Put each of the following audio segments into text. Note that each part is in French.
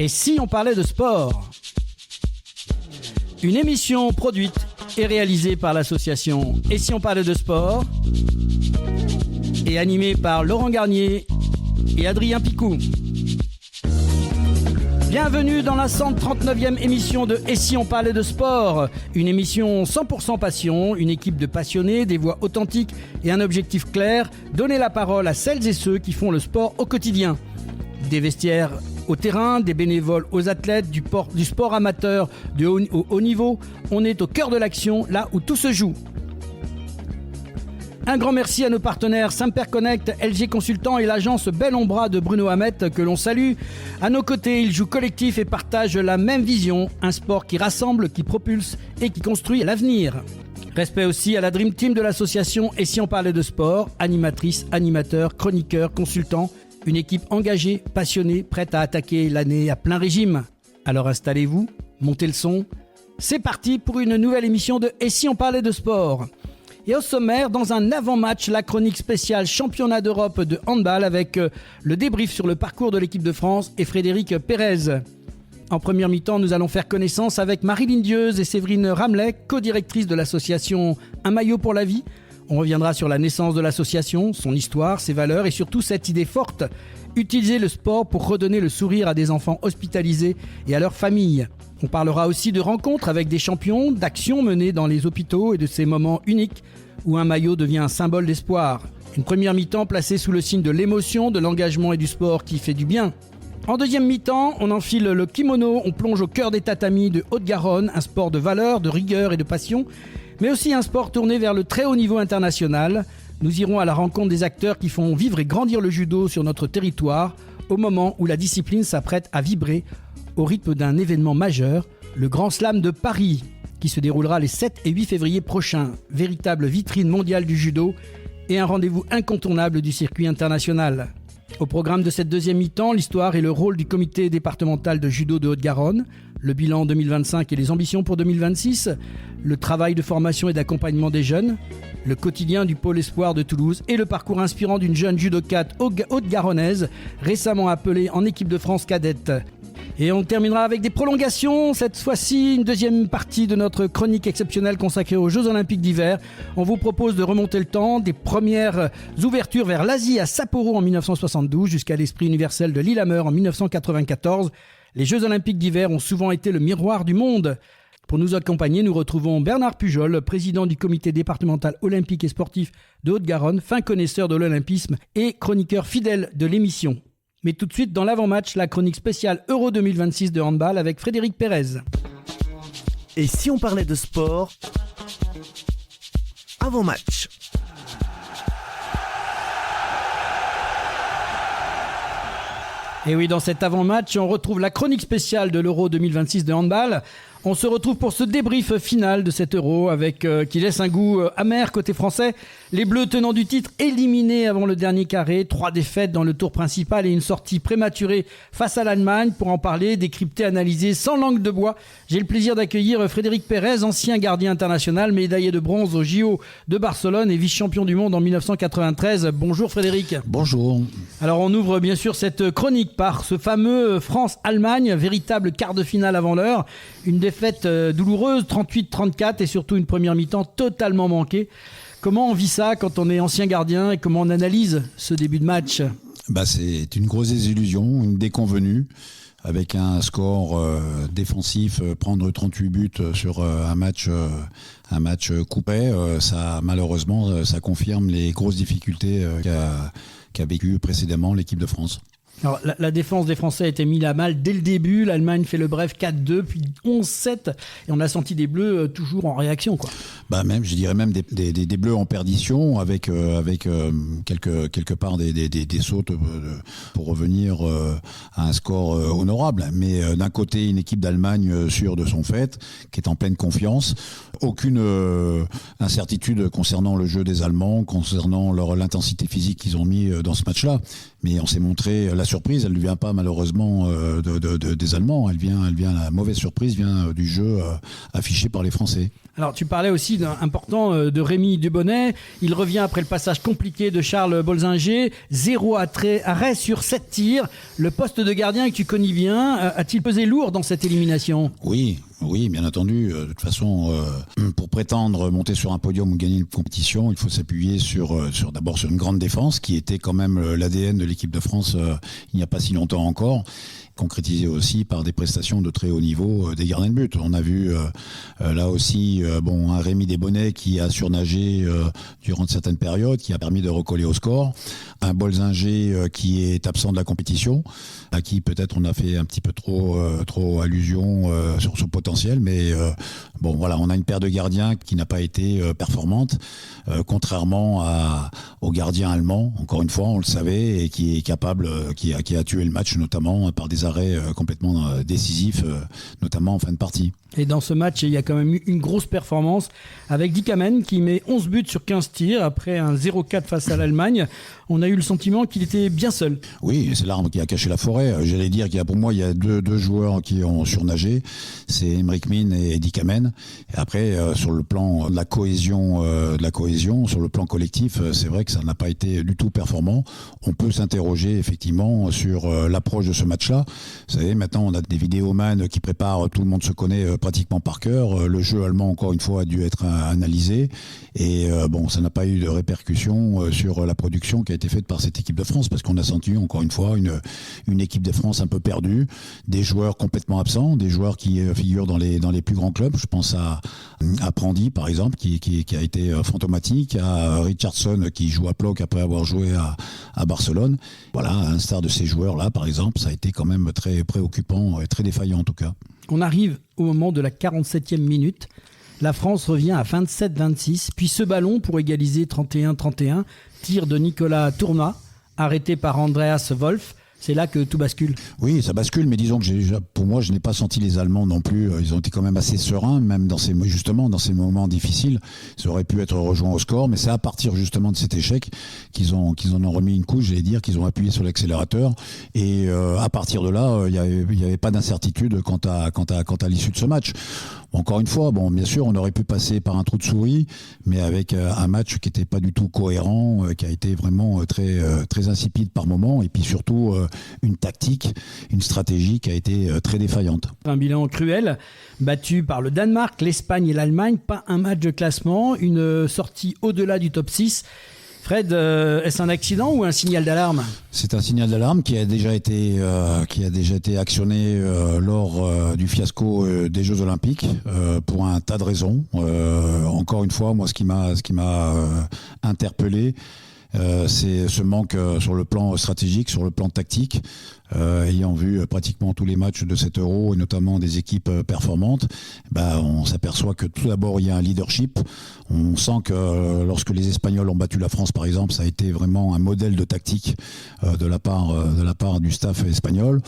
Et si on parlait de sport? Une émission produite et réalisée par l'association Et si on parlait de sport? Et animée par Laurent Garnier et Adrien Picou. Bienvenue dans la 139e émission de Et si on parlait de sport? Une émission 100% passion, une équipe de passionnés, des voix authentiques et un objectif clair, donner la parole à celles et ceux qui font le sport au quotidien. Des vestiaires au terrain, des bénévoles aux athlètes, du sport amateur au haut niveau, on est au cœur de l'action, là où tout se joue. Un grand merci à nos partenaires Simper Connect, LG Consultant et l'agence Bel Ombra de Bruno Hamet que l'on salue. À nos côtés, ils jouent collectif et partagent la même vision, un sport qui rassemble, qui propulse et qui construit l'avenir. Respect aussi à la Dream Team de l'association Et si on parlait de sport, animatrices, animateurs, chroniqueurs, consultants, une équipe engagée, passionnée, prête à attaquer l'année à plein régime. Alors installez-vous, montez le son. C'est parti pour une nouvelle émission de Et si on parlait de sport? Et au sommaire, dans un avant-match, la chronique spéciale championnat d'Europe de handball avec le débrief sur le parcours de l'équipe de France et Frédéric Pérez. En première mi-temps, nous allons faire connaissance avec Marie-Lyne Dieuze et Séverine Ramlet, co-directrice de l'association Un maillot pour la vie. On reviendra sur la naissance de l'association, son histoire, ses valeurs et surtout cette idée forte, utiliser le sport pour redonner le sourire à des enfants hospitalisés et à leurs familles. On parlera aussi de rencontres avec des champions, d'actions menées dans les hôpitaux et de ces moments uniques où un maillot devient un symbole d'espoir. Une première mi-temps placée sous le signe de l'émotion, de l'engagement et du sport qui fait du bien. En deuxième mi-temps, on enfile le kimono, on plonge au cœur des tatamis de Haute-Garonne, un sport de valeur, de rigueur et de passion, mais aussi un sport tourné vers le très haut niveau international. Nous irons à la rencontre des acteurs qui font vivre et grandir le judo sur notre territoire, au moment où la discipline s'apprête à vibrer au rythme d'un événement majeur, le Grand Slam de Paris, qui se déroulera les 7 et 8 février prochains. Véritable vitrine mondiale du judo et un rendez-vous incontournable du circuit international. Au programme de cette deuxième mi-temps, l'histoire et le rôle du comité départemental de judo de Haute-Garonne, le bilan 2025 et les ambitions pour 2026, le travail de formation et d'accompagnement des jeunes, le quotidien du pôle espoir de Toulouse et le parcours inspirant d'une jeune judokate haute-garonnaise récemment appelée en équipe de France cadette. Et on terminera avec des prolongations, cette fois-ci une deuxième partie de notre chronique exceptionnelle consacrée aux Jeux Olympiques d'hiver. On vous propose de remonter le temps, des premières ouvertures vers l'Asie à Sapporo en 1972 jusqu'à l'Esprit universel de Lillehammer en 1994. Les Jeux Olympiques d'hiver ont souvent été le miroir du monde. Pour nous accompagner, nous retrouvons Bernard Pujol, président du comité départemental olympique et sportif de Haute-Garonne, fin connaisseur de l'olympisme et chroniqueur fidèle de l'émission. Mais tout de suite, dans l'avant-match, la chronique spéciale Euro 2026 de handball avec Frédéric Pérez. Et si on parlait de sport? Avant-match. Et oui, dans cet avant-match, on retrouve la chronique spéciale de l'Euro 2026 de handball. On se retrouve pour ce débrief final de cet Euro qui laisse un goût amer côté français. Les Bleus tenant du titre éliminés avant le dernier carré, 3 défaites dans le tour principal et une sortie prématurée face à l'Allemagne. Pour en parler, décrypter, analyser sans langue de bois, j'ai le plaisir d'accueillir Frédéric Pérez, ancien gardien international, médaillé de bronze au JO de Barcelone et vice-champion du monde en 1993. Bonjour Frédéric. Bonjour. Alors on ouvre bien sûr cette chronique par ce fameux France-Allemagne, véritable quart de finale avant l'heure. Une défaite douloureuse, 38-34 et surtout une première mi-temps totalement manquée. Comment on vit ça quand on est ancien gardien et comment on analyse ce début de match? C'est une grosse désillusion, une déconvenue, avec un score défensif, prendre 38 buts sur un match coupé. Ça, malheureusement, ça confirme les grosses difficultés qu'a vécu précédemment l'équipe de France. Alors, la défense des Français a été mise à mal dès le début. L'Allemagne fait le bref 4-2, puis 11-7. Et on a senti des Bleus toujours en réaction, quoi. Je dirais même des Bleus en perdition avec quelque part des sautes pour revenir à un score honorable. Mais d'un côté, une équipe d'Allemagne sûre de son fait, qui est en pleine confiance. Aucune incertitude concernant le jeu des Allemands, concernant l'intensité physique qu'ils ont mis dans ce match-là. Mais on s'est montré, la surprise, elle ne vient pas malheureusement des Allemands, la mauvaise surprise vient du jeu affiché par les Français. Alors tu parlais aussi important de Rémi Dubonnet. Il revient après le passage compliqué de Charles Bolzinger. 0 arrêt sur 7 tirs. Le poste de gardien que tu connais bien, a-t-il pesé lourd dans cette élimination ? Oui, bien entendu. De toute façon, pour prétendre monter sur un podium ou gagner une compétition, il faut s'appuyer d'abord sur une grande défense qui était quand même l'ADN de l'équipe de France il n'y a pas si longtemps encore, concrétisé aussi par des prestations de très haut niveau des gardiens de but. On a vu là aussi un Rémi Dubonnet qui a surnagé durant certaines périodes, qui a permis de recoller au score. Un Bolzinger qui est absent de la compétition, à qui peut-être on a fait un petit peu trop allusion sur son potentiel, mais on a une paire de gardiens qui n'a pas été performante, contrairement au gardien allemand, encore une fois, on le savait, et qui est capable, qui a tué le match notamment par des arrêts complètement décisifs, notamment en fin de partie. Et dans ce match, il y a quand même eu une grosse performance avec Dick Hamann qui met 11 buts sur 15 tirs après un 0-4 face à l'Allemagne. On a eu le sentiment qu'il était bien seul. Oui, c'est l'arbre qui a caché la forêt. J'allais dire pour moi, il y a deux joueurs qui ont surnagé. C'est Aymeric Min et Dick Hamann. Et après, sur le plan de la cohésion, sur le plan collectif, c'est vrai que ça n'a pas été du tout performant. On peut s'interroger effectivement sur l'approche de ce match-là. Vous savez, maintenant, on a des vidéomans qui préparent, tout le monde se connaît pratiquement par cœur. Le jeu allemand, encore une fois, a dû être analysé. Et ça n'a pas eu de répercussion sur la production qui a été faite par cette équipe de France, parce qu'on a senti, encore une fois, une équipe de France un peu perdue, des joueurs complètement absents, des joueurs qui figurent dans les plus grands clubs. Je pense à Prandi, par exemple, qui a été fantomatique, à Richardson, qui joue à Plock après avoir joué à Barcelone. Voilà, à l'instar de ces joueurs-là, par exemple, ça a été quand même très préoccupant et très défaillant en tout cas. On arrive au moment de la 47e minute. La France revient à 27-26, puis ce ballon pour égaliser 31-31, tir de Nicolas Tournois, arrêté par Andreas Wolf. C'est là que tout bascule. Oui, ça bascule, mais disons que pour moi, je n'ai pas senti les Allemands non plus. Ils ont été quand même assez sereins, même dans ces moments difficiles. Ils auraient pu être rejoints au score, mais c'est à partir justement de cet échec qu'ils en ont remis une couche, j'allais dire, qu'ils ont appuyé sur l'accélérateur. Et à partir de là, il n'y avait pas d'incertitude quant à l'issue de ce match. Encore une fois, bien sûr, on aurait pu passer par un trou de souris, mais avec un match qui n'était pas du tout cohérent, qui a été vraiment très, très insipide par moment, et puis surtout une tactique, une stratégie qui a été très défaillante. Un bilan cruel, battu par le Danemark, l'Espagne et l'Allemagne, pas un match de classement, une sortie au-delà du top 6. Fred, est-ce un accident ou un signal d'alarme ? C'est un signal d'alarme qui a déjà été actionné lors du fiasco des Jeux Olympiques pour un tas de raisons. Encore une fois, moi, ce qui m'a interpellé, c'est ce manque sur le plan stratégique, sur le plan tactique. Ayant vu pratiquement tous les matchs de cet Euro et notamment des équipes performantes, on s'aperçoit que tout d'abord il y a un leadership. On sent que lorsque les Espagnols ont battu la France par exemple, ça a été vraiment un modèle de tactique de la part du staff espagnol.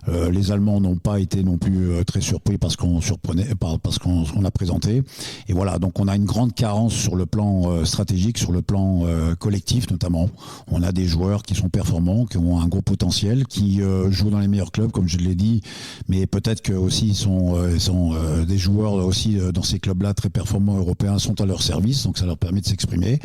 Les Allemands n'ont pas été non plus très surpris parce qu'on a présenté. Et voilà, donc on a une grande carence sur le plan stratégique, sur le plan collectif notamment. On a des joueurs qui sont performants, qui ont un gros potentiel, qui jouent dans les meilleurs clubs, comme je l'ai dit, mais peut-être que aussi ils sont des joueurs aussi dans ces clubs-là très performants européens sont à leur service, donc ça leur permet de s'exprimer.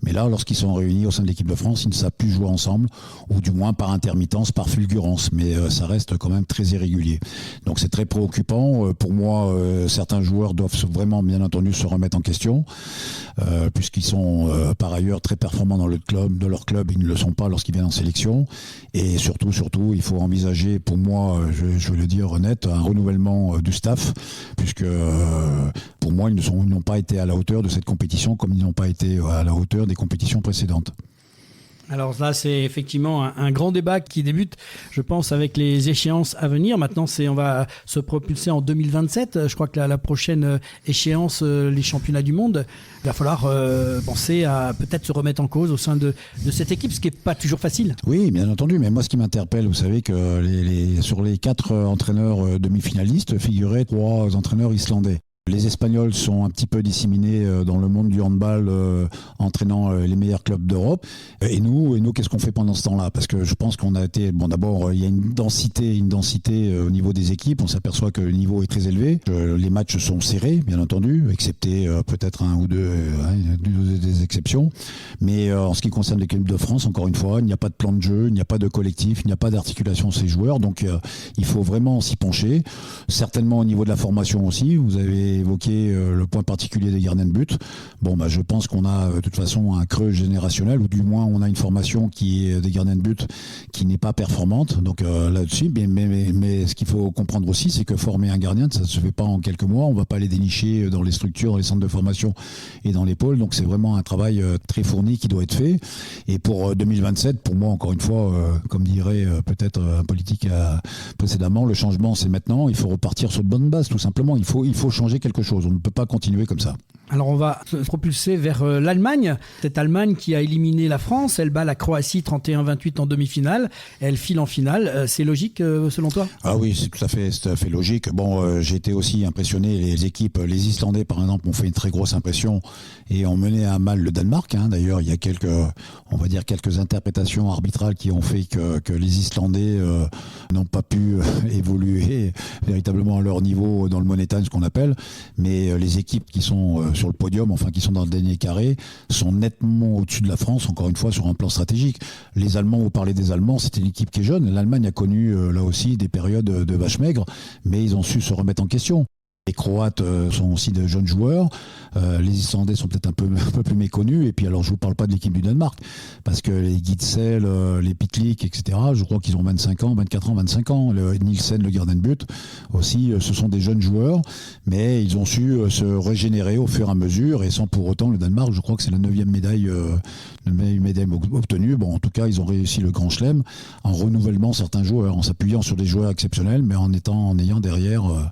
Mais là, lorsqu'ils sont réunis au sein de l'équipe de France, ils ne savent plus jouer ensemble, ou du moins par intermittence, par fulgurance, mais ça reste quand même très irrégulier. Donc c'est très préoccupant. Pour moi, certains joueurs doivent vraiment, bien entendu, se remettre en question, puisqu'ils sont par ailleurs très performants dans leur club, ils ne le sont pas lorsqu'ils viennent en sélection. Et surtout, il faut envisager, pour moi, je veux le dire honnête, un renouvellement du staff, puisque pour moi, ils n'ont pas été à la hauteur de cette compétition comme ils n'ont pas été à la hauteur des compétitions précédentes. Alors là, c'est effectivement un grand débat qui débute, je pense, avec les échéances à venir. Maintenant, on va se propulser en 2027. Je crois que la prochaine échéance, les championnats du monde, il va falloir penser à peut-être se remettre en cause au sein de cette équipe, ce qui n'est pas toujours facile. Oui, bien entendu. Mais moi, ce qui m'interpelle, vous savez que sur les 4 entraîneurs demi-finalistes figuraient 3 entraîneurs islandais. Les Espagnols sont un petit peu disséminés dans le monde du handball, entraînant les meilleurs clubs d'Europe. Et nous, qu'est-ce qu'on fait pendant ce temps-là? Parce que je pense qu'on a été... Bon, d'abord, il y a une densité au niveau des équipes. On s'aperçoit que le niveau est très élevé. Les matchs sont serrés, bien entendu, excepté peut-être un ou deux des exceptions. Mais en ce qui concerne l'équipe de France, encore une fois, il n'y a pas de plan de jeu, il n'y a pas de collectif, il n'y a pas d'articulation de ces joueurs. Donc, il faut vraiment s'y pencher. Certainement au niveau de la formation aussi. Vous avez évoqué le point particulier des gardiens de but. Bon, je pense qu'on a de toute façon un creux générationnel, ou du moins on a une formation qui est des gardiens de but qui n'est pas performante. Donc là-dessus, mais ce qu'il faut comprendre aussi, c'est que former un gardien, ça ne se fait pas en quelques mois. On ne va pas les dénicher dans les structures, dans les centres de formation et dans les pôles. Donc c'est vraiment un travail très fourni qui doit être fait. Et pour 2027, pour moi, encore une fois, comme dirait peut-être un politique précédemment, le changement c'est maintenant. Il faut repartir sur de bonnes bases, tout simplement. Il faut changer quelque chose. On ne peut pas continuer comme ça. Alors on va se propulser vers l'Allemagne. Cette Allemagne qui a éliminé la France, elle bat la Croatie 31-28 en demi-finale. Elle file en finale. C'est logique selon toi? Ah oui, c'est tout à fait logique. Bon, j'ai été aussi impressionné. Les équipes, les Islandais par exemple, ont fait une très grosse impression et ont mené à mal le Danemark. D'ailleurs, il y a quelques interprétations arbitrales qui ont fait que les Islandais n'ont pas pu évoluer véritablement à leur niveau dans le money time, ce qu'on appelle. Mais les équipes qui sont sur le podium, enfin qui sont dans le dernier carré, sont nettement au-dessus de la France, encore une fois, sur un plan stratégique. Les Allemands, vous parlez des Allemands, c'était une équipe qui est jeune. L'Allemagne a connu là aussi des périodes de vaches maigres, mais ils ont su se remettre en question. Les Croates sont aussi de jeunes joueurs. Les Islandais sont peut-être un peu plus méconnus. Et puis alors, je vous parle pas de l'équipe du Danemark, parce que les Gitzel, les Pitlick, etc., je crois qu'ils ont 25 ans, 24 ans, 25 ans. Le Nielsen, le gardien de but, aussi, ce sont des jeunes joueurs, mais ils ont su se régénérer au fur et à mesure, et sans pour autant, le Danemark, je crois que c'est la 9e médaille obtenue. Bon, en tout cas, ils ont réussi le Grand Chelem en renouvellement certains joueurs, en s'appuyant sur des joueurs exceptionnels, mais en ayant derrière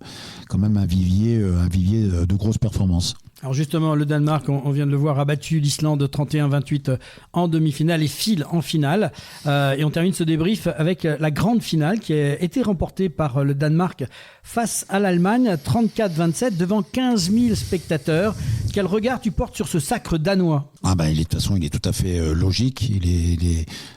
quand même un vivier de grosses performances. Alors justement, le Danemark, on vient de le voir, a battu l'Islande 31-28 en demi-finale et file en finale. Et on termine ce débrief avec la grande finale qui a été remportée par le Danemark face à l'Allemagne, 34-27, devant 15 000 spectateurs. Quel regard tu portes sur ce sacre danois? De toute façon, il est tout à fait logique.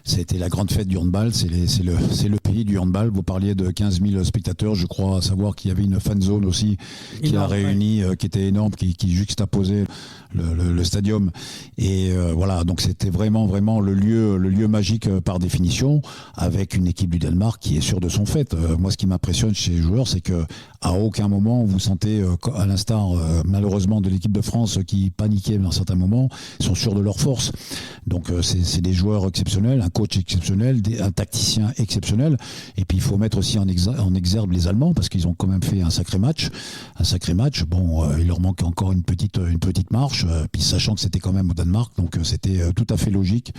C'était la grande fête du handball. C'est le pays du handball. Vous parliez de 15 000 spectateurs. Je crois savoir qu'il y avait une fan zone aussi qui énorme, a réuni, qui était énorme, qui juxtaposait le stadium. Et voilà, donc c'était vraiment le lieu magique par définition, avec une équipe du Danemark qui est sûre de son fait. Moi, ce qui m'impressionne chez les joueurs, c'est que à aucun moment vous sentez, à l'instar malheureusement de l'équipe de France qui paniquait dans certains moments, ils sont sûrs de leur force. Donc c'est des joueurs exceptionnels, un coach exceptionnel, un tacticien exceptionnel. Et puis il faut mettre aussi en exergue les Allemands, parce qu'ils ont quand même fait un sacré match. Bon, il leur manque encore une petite marche, puis sachant que c'était quand même au Danemark, donc c'était tout à fait logique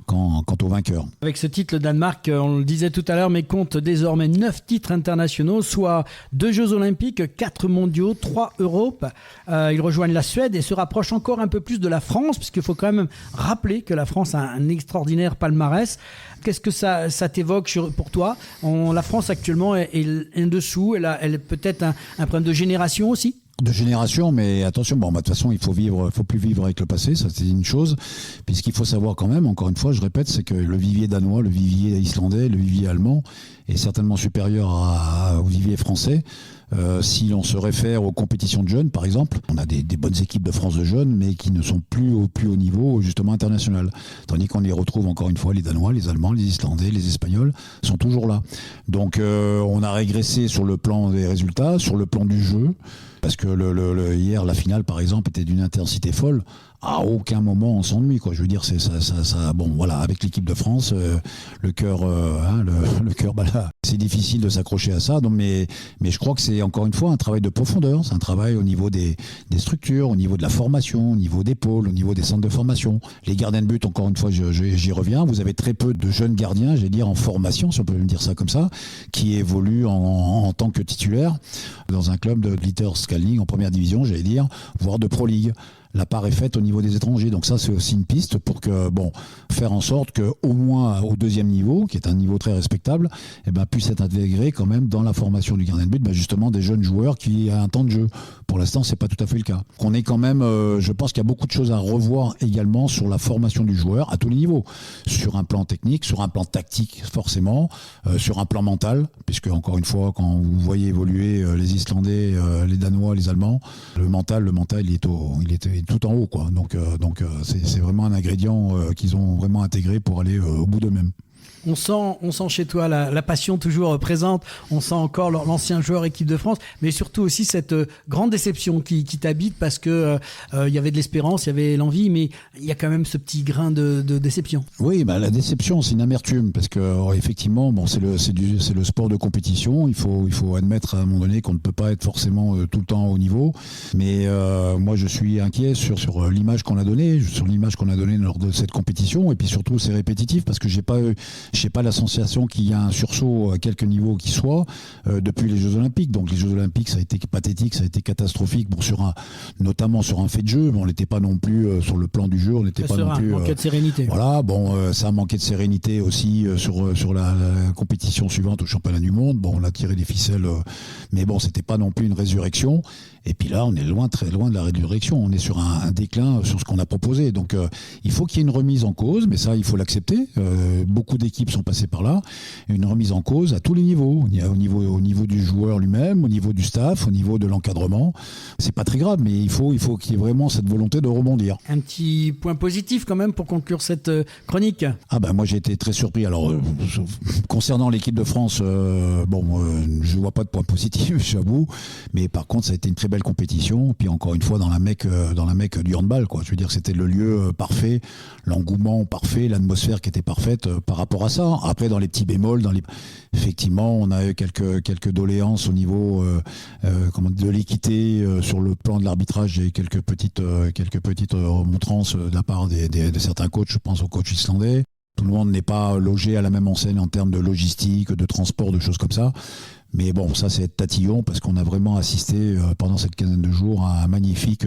quant au vainqueur. Avec ce titre, le Danemark, on le disait tout à l'heure, mais compte désormais 9 titres internationaux, soit 2 Jeux Olympiques, 4 mondiaux, 3 Europes. Ils rejoignent la Suède et se rapprochent encore un peu plus de la France, puisqu'il faut quand même rappeler que la France a un extraordinaire palmarès. Qu'est-ce que ça t'évoque pour toi? La France actuellement est en dessous, elle a peut-être un problème de génération aussi? De génération, mais attention, de toute façon, il faut plus vivre avec le passé, ça c'est une chose. Puis ce qu'il faut savoir quand même, encore une fois, je répète, c'est que le vivier danois, le vivier islandais, le vivier allemand est certainement supérieur au vivier français. Si l'on se réfère aux compétitions de jeunes, par exemple, on a des bonnes équipes de France de jeunes, mais qui ne sont plus au plus haut niveau, justement, international. Tandis qu'on y retrouve, encore une fois, les Danois, les Allemands, les Islandais, les Espagnols sont toujours là. Donc, on a régressé sur le plan des résultats, sur le plan du jeu, parce que hier, la finale, par exemple, était d'une intensité folle. À aucun moment on s'ennuie, quoi. Je veux dire, c'est ça. Bon, voilà, avec l'équipe de France, le cœur, là, c'est difficile de s'accrocher à ça. Donc, mais je crois que c'est encore une fois un travail de profondeur. C'est un travail au niveau des structures, au niveau de la formation, au niveau des pôles, au niveau des centres de formation. Les gardiens de but, encore une fois, j'y reviens. Vous avez très peu de jeunes gardiens, j'allais dire en formation, si on peut me dire ça comme ça, qui évoluent en tant que titulaires dans un club de Glitter Skalning en première division, j'allais dire, voire de Pro League. la part est faite au niveau des étrangers. Donc ça, c'est aussi une piste pour faire en sorte qu'au moins au deuxième niveau, qui est un niveau très respectable, puisse être intégré quand même dans la formation du gardien de but, justement des jeunes joueurs qui ont un temps de jeu. Pour l'instant, c'est pas tout à fait le cas. On est quand même, je pense qu'il y a beaucoup de choses à revoir également sur la formation du joueur à tous les niveaux, sur un plan technique, sur un plan tactique forcément, sur un plan mental, puisque encore une fois, quand vous voyez évoluer les Islandais, les Danois, les Allemands, le mental, il est tout en haut, quoi. Donc c'est vraiment un ingrédient qu'ils ont vraiment intégré pour aller au bout d'eux-mêmes. On sent chez toi la passion toujours présente, on sent encore l'ancien joueur équipe de France, mais surtout aussi cette grande déception qui t'habite parce que il y avait de l'espérance, il y avait l'envie, mais il y a quand même ce petit grain de déception. Oui, la déception, c'est une amertume parce que effectivement, c'est le sport de compétition. Il faut admettre à un moment donné qu'on ne peut pas être forcément tout le temps au niveau. Mais moi, je suis inquiet sur l'image qu'on a donnée, lors de cette compétition, et puis surtout c'est répétitif parce que j'ai pas la sensation qu'il y a un sursaut à quelque niveau qu'il soit depuis les Jeux Olympiques. Donc les Jeux Olympiques, ça a été pathétique, ça a été catastrophique. Notamment sur un fait de jeu, mais on n'était pas non plus sur le plan du jeu, on n'était pas non plus. Manquait de sérénité. Voilà, ça a manqué de sérénité aussi sur la compétition suivante au championnat du monde. On a tiré des ficelles, mais c'était pas non plus une résurrection. Et puis là, on est très loin de la résurrection. On est sur un déclin sur ce qu'on a proposé. Donc il faut qu'il y ait une remise en cause, mais ça, il faut l'accepter. Beaucoup d'équipes sont passées par là. Une remise en cause à tous les niveaux. Au niveau du joueur lui-même, au niveau du staff, au niveau de l'encadrement. C'est pas très grave, mais il faut qu'il y ait vraiment cette volonté de rebondir. Un petit point positif quand même pour conclure cette chronique. Moi j'ai été très surpris. Alors concernant l'équipe de France, je vois pas de point positif, j'avoue. Mais par contre, ça a été une très belle compétition. Puis encore une fois, dans la Mecque du handball, quoi. Je veux dire, c'était le lieu parfait, l'engouement parfait, l'atmosphère qui était parfaite par rapport à ça. Après, dans les petits bémols, effectivement, on a eu quelques doléances au niveau de l'équité sur le plan de l'arbitrage. J'ai quelques petites remontrances de la part de certains coachs. Je pense aux coachs islandais. Tout le monde n'est pas logé à la même enseigne en termes de logistique, de transport, de choses comme ça. Mais ça c'est être tatillon parce qu'on a vraiment assisté pendant cette quinzaine de jours à un magnifique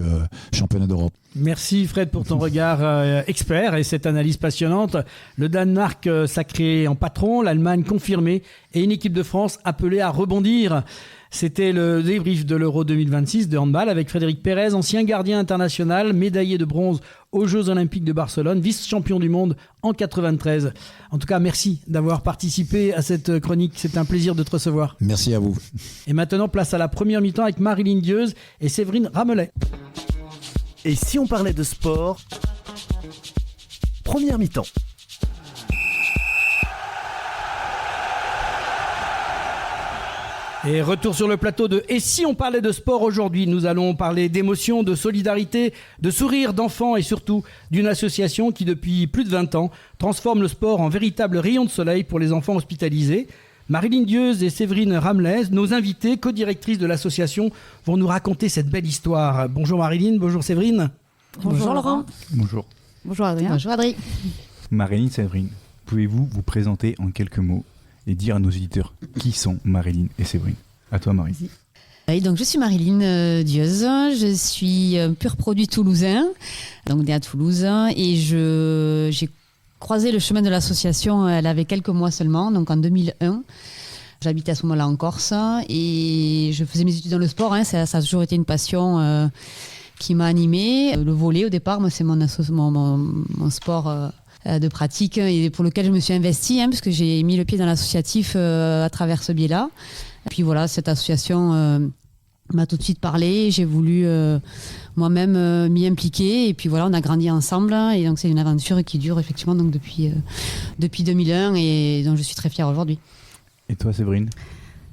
championnat d'Europe. Merci Fred pour ton regard expert et cette analyse passionnante. Le Danemark sacré en patron, l'Allemagne confirmée et une équipe de France appelée à rebondir. C'était le débrief de l'Euro 2026 de handball avec Frédéric Pérez, ancien gardien international, médaillé de bronze aux Jeux Olympiques de Barcelone, vice-champion du monde en 93. En tout cas, merci d'avoir participé à cette chronique. C'est un plaisir de te recevoir. Merci à vous. Et maintenant, place à la première mi-temps avec Marilyn Dieuze et Séverine Ramelet. Et si on parlait de sport, première mi-temps. Et retour sur le plateau de Et si on parlait de sport aujourd'hui, nous allons parler d'émotion, de solidarité, de sourires d'enfants et surtout d'une association qui depuis plus de 20 ans transforme le sport en véritable rayon de soleil pour les enfants hospitalisés. Marilyn Dieuze et Séverine Ramelet, nos invités, co-directrices de l'association, vont nous raconter cette belle histoire. Bonjour Marilyn, bonjour Séverine. Bonjour Laurent. Bonjour. Bonjour Adrien. Bonjour Adrien. Marilyn, Séverine, pouvez-vous vous présenter en quelques mots et dire à nos auditeurs qui sont Marilyn et Séverine? À toi Marie. Oui, donc je suis Marilyn Dieuze, je suis pur produit toulousain, donc née à Toulouse, et j'ai croisé le chemin de l'association, elle avait quelques mois seulement, donc en 2001. J'habitais à ce moment-là en Corse et je faisais mes études dans le sport, ça a toujours été une passion qui m'a animée. Le volley au départ, moi c'est mon sport de pratique et pour lequel je me suis investie, puisque j'ai mis le pied dans l'associatif à travers ce biais-là. Et puis voilà, cette association m'a tout de suite parlé, j'ai voulu moi-même m'y impliquer et puis voilà, on a grandi ensemble et donc c'est une aventure qui dure effectivement donc depuis 2001 et dont je suis très fière aujourd'hui. Et toi Séverine?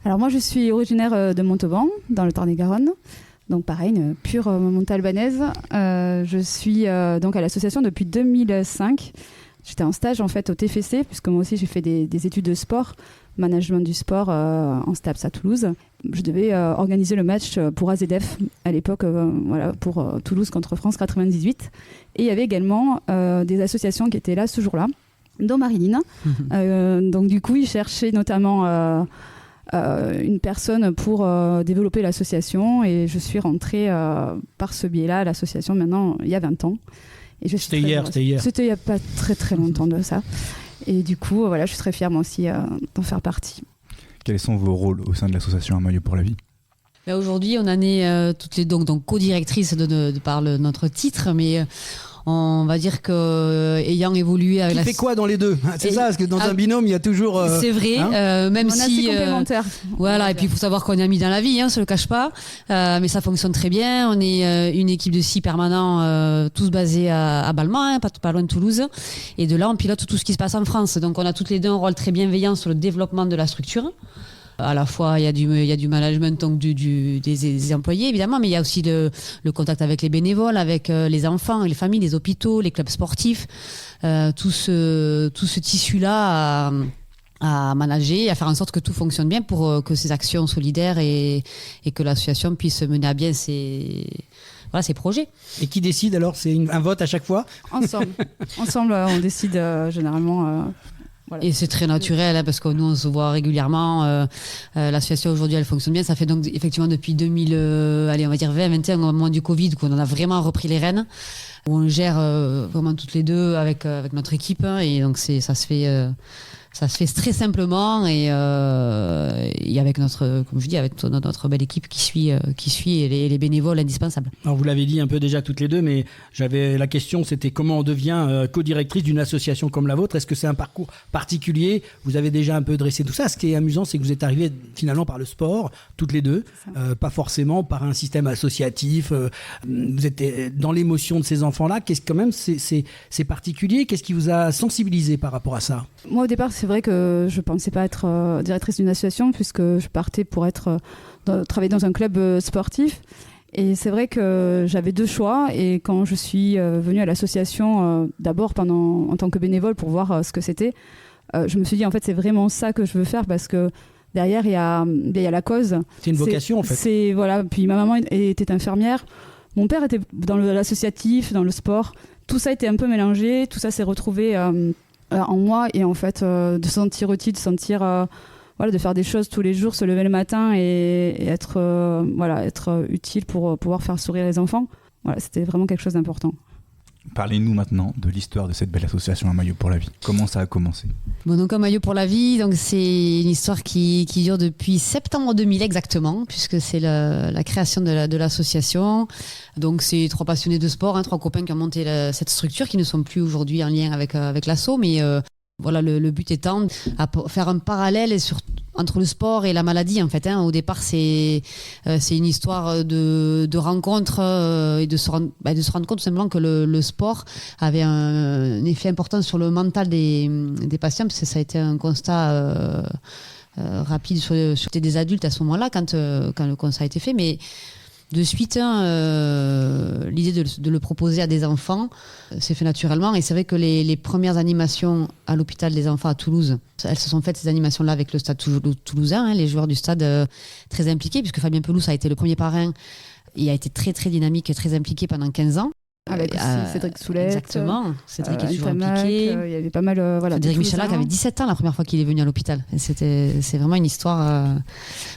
Alors moi je suis originaire de Montauban, dans le Tarn-et-Garonne. Donc pareil, une pure montalbanaise. Je suis donc à l'association depuis 2005. J'étais en stage en fait au TFC, puisque moi aussi j'ai fait des études de sport, management du sport en STAPS à Toulouse. Je devais organiser le match pour AZF à l'époque, pour Toulouse contre France 98. Et il y avait également des associations qui étaient là ce jour-là, dont Marilyn. Donc du coup, ils cherchaient notamment une personne pour développer l'association et je suis rentrée par ce biais-là à l'association maintenant il y a 20 ans. C'était hier. C'était il n'y a pas très très longtemps de ça. Et du coup, voilà, je suis très fière moi aussi d'en faire partie. Quels sont vos rôles au sein de l'association Un maillot pour la vie ? Ben aujourd'hui, on en est toutes les donc co-directrices de par notre titre, mais on va dire que ayant évolué avec Qui fait quoi dans les deux ? C'est ça, parce que dans un binôme, il y a toujours. C'est vrai, même on si. On est assez complémentaires. Voilà, et puis il faut savoir qu'on est amis dans la vie, se le cache pas. Mais ça fonctionne très bien. On est une équipe de 6 permanents, tous basés à Balma, pas loin de Toulouse. Et de là, on pilote tout ce qui se passe en France. Donc on a toutes les deux un rôle très bienveillant sur le développement de la structure. À la fois, il y a du management, donc des employés, évidemment, mais il y a aussi le contact avec les bénévoles, avec les enfants, les familles, les hôpitaux, les clubs sportifs. Tout ce tissu-là à manager, à faire en sorte que tout fonctionne bien pour que ces actions solidaires et que l'association puisse mener à bien ses projets. Et qui décide alors ? C'est un vote à chaque fois ? Ensemble, on décide généralement... Voilà. Et c'est très naturel parce que nous on se voit régulièrement. L'association aujourd'hui elle fonctionne bien. Ça fait donc effectivement depuis 2021 au moment du Covid qu'on en a vraiment repris les rênes, où on gère vraiment toutes les deux avec notre équipe et donc ça se fait très simplement et avec notre, comme je dis, avec notre belle équipe qui suit et les bénévoles indispensables. Alors vous l'avez dit un peu déjà toutes les deux, mais j'avais la question, c'était comment on devient co-directrice d'une association comme la vôtre ? Est-ce que c'est un parcours particulier ? Vous avez déjà un peu dressé tout ça. Ce qui est amusant, c'est que vous êtes arrivées finalement par le sport, toutes les deux, pas forcément par un système associatif. Vous êtes dans l'émotion de ces enfants-là. Qu'est-ce quand même c'est particulier ? Qu'est-ce qui vous a sensibilisé par rapport à ça ? Moi au départ, c'est vrai que je ne pensais pas être directrice d'une association puisque je partais pour travailler dans un club sportif. Et c'est vrai que j'avais 2 choix. Et quand je suis venue à l'association, d'abord en tant que bénévole pour voir ce que c'était, je me suis dit en fait c'est vraiment ça que je veux faire parce que derrière il y a la cause. C'est une vocation en fait. Voilà. Puis ma maman était infirmière. Mon père était dans l'associatif, dans le sport. Tout ça était un peu mélangé. Tout ça s'est retrouvé... en moi et en fait de se sentir utile, de faire des choses tous les jours, se lever le matin et être utile pour pouvoir faire sourire les enfants. Voilà, c'était vraiment quelque chose d'important. Parlez-nous maintenant de l'histoire de cette belle association Un maillot pour la vie. Comment ça a commencé ? Bon, donc Un maillot pour la vie, donc c'est une histoire qui dure depuis septembre 2000 exactement, puisque c'est la création de l'association. Donc c'est 3 passionnés de sport, 3 copains qui ont monté cette structure, qui ne sont plus aujourd'hui en lien avec l'asso, mais voilà, le but étant à faire un parallèle entre le sport et la maladie en fait. Au départ, c'est une histoire de rencontre et de se rendre compte tout simplement que le sport avait un effet important sur le mental des patients, parce que ça a été un constat rapide sur des adultes à ce moment-là quand le constat a été fait, mais de suite, l'idée de le proposer à des enfants s'est fait naturellement. Et c'est vrai que les premières animations à l'hôpital des enfants à Toulouse, elles se sont faites, ces animations-là, avec le stade toulousain, les joueurs du stade très impliqués, puisque Fabien Pelouse a été le premier parrain. Il a été très, très dynamique et très impliqué pendant 15 ans. Avec aussi Cédric Soulette. Exactement. Cédric est toujours Tamac, impliqué. Il y avait pas mal. Cédric Michalak avait 17 ans la première fois qu'il est venu à l'hôpital. C'est vraiment une histoire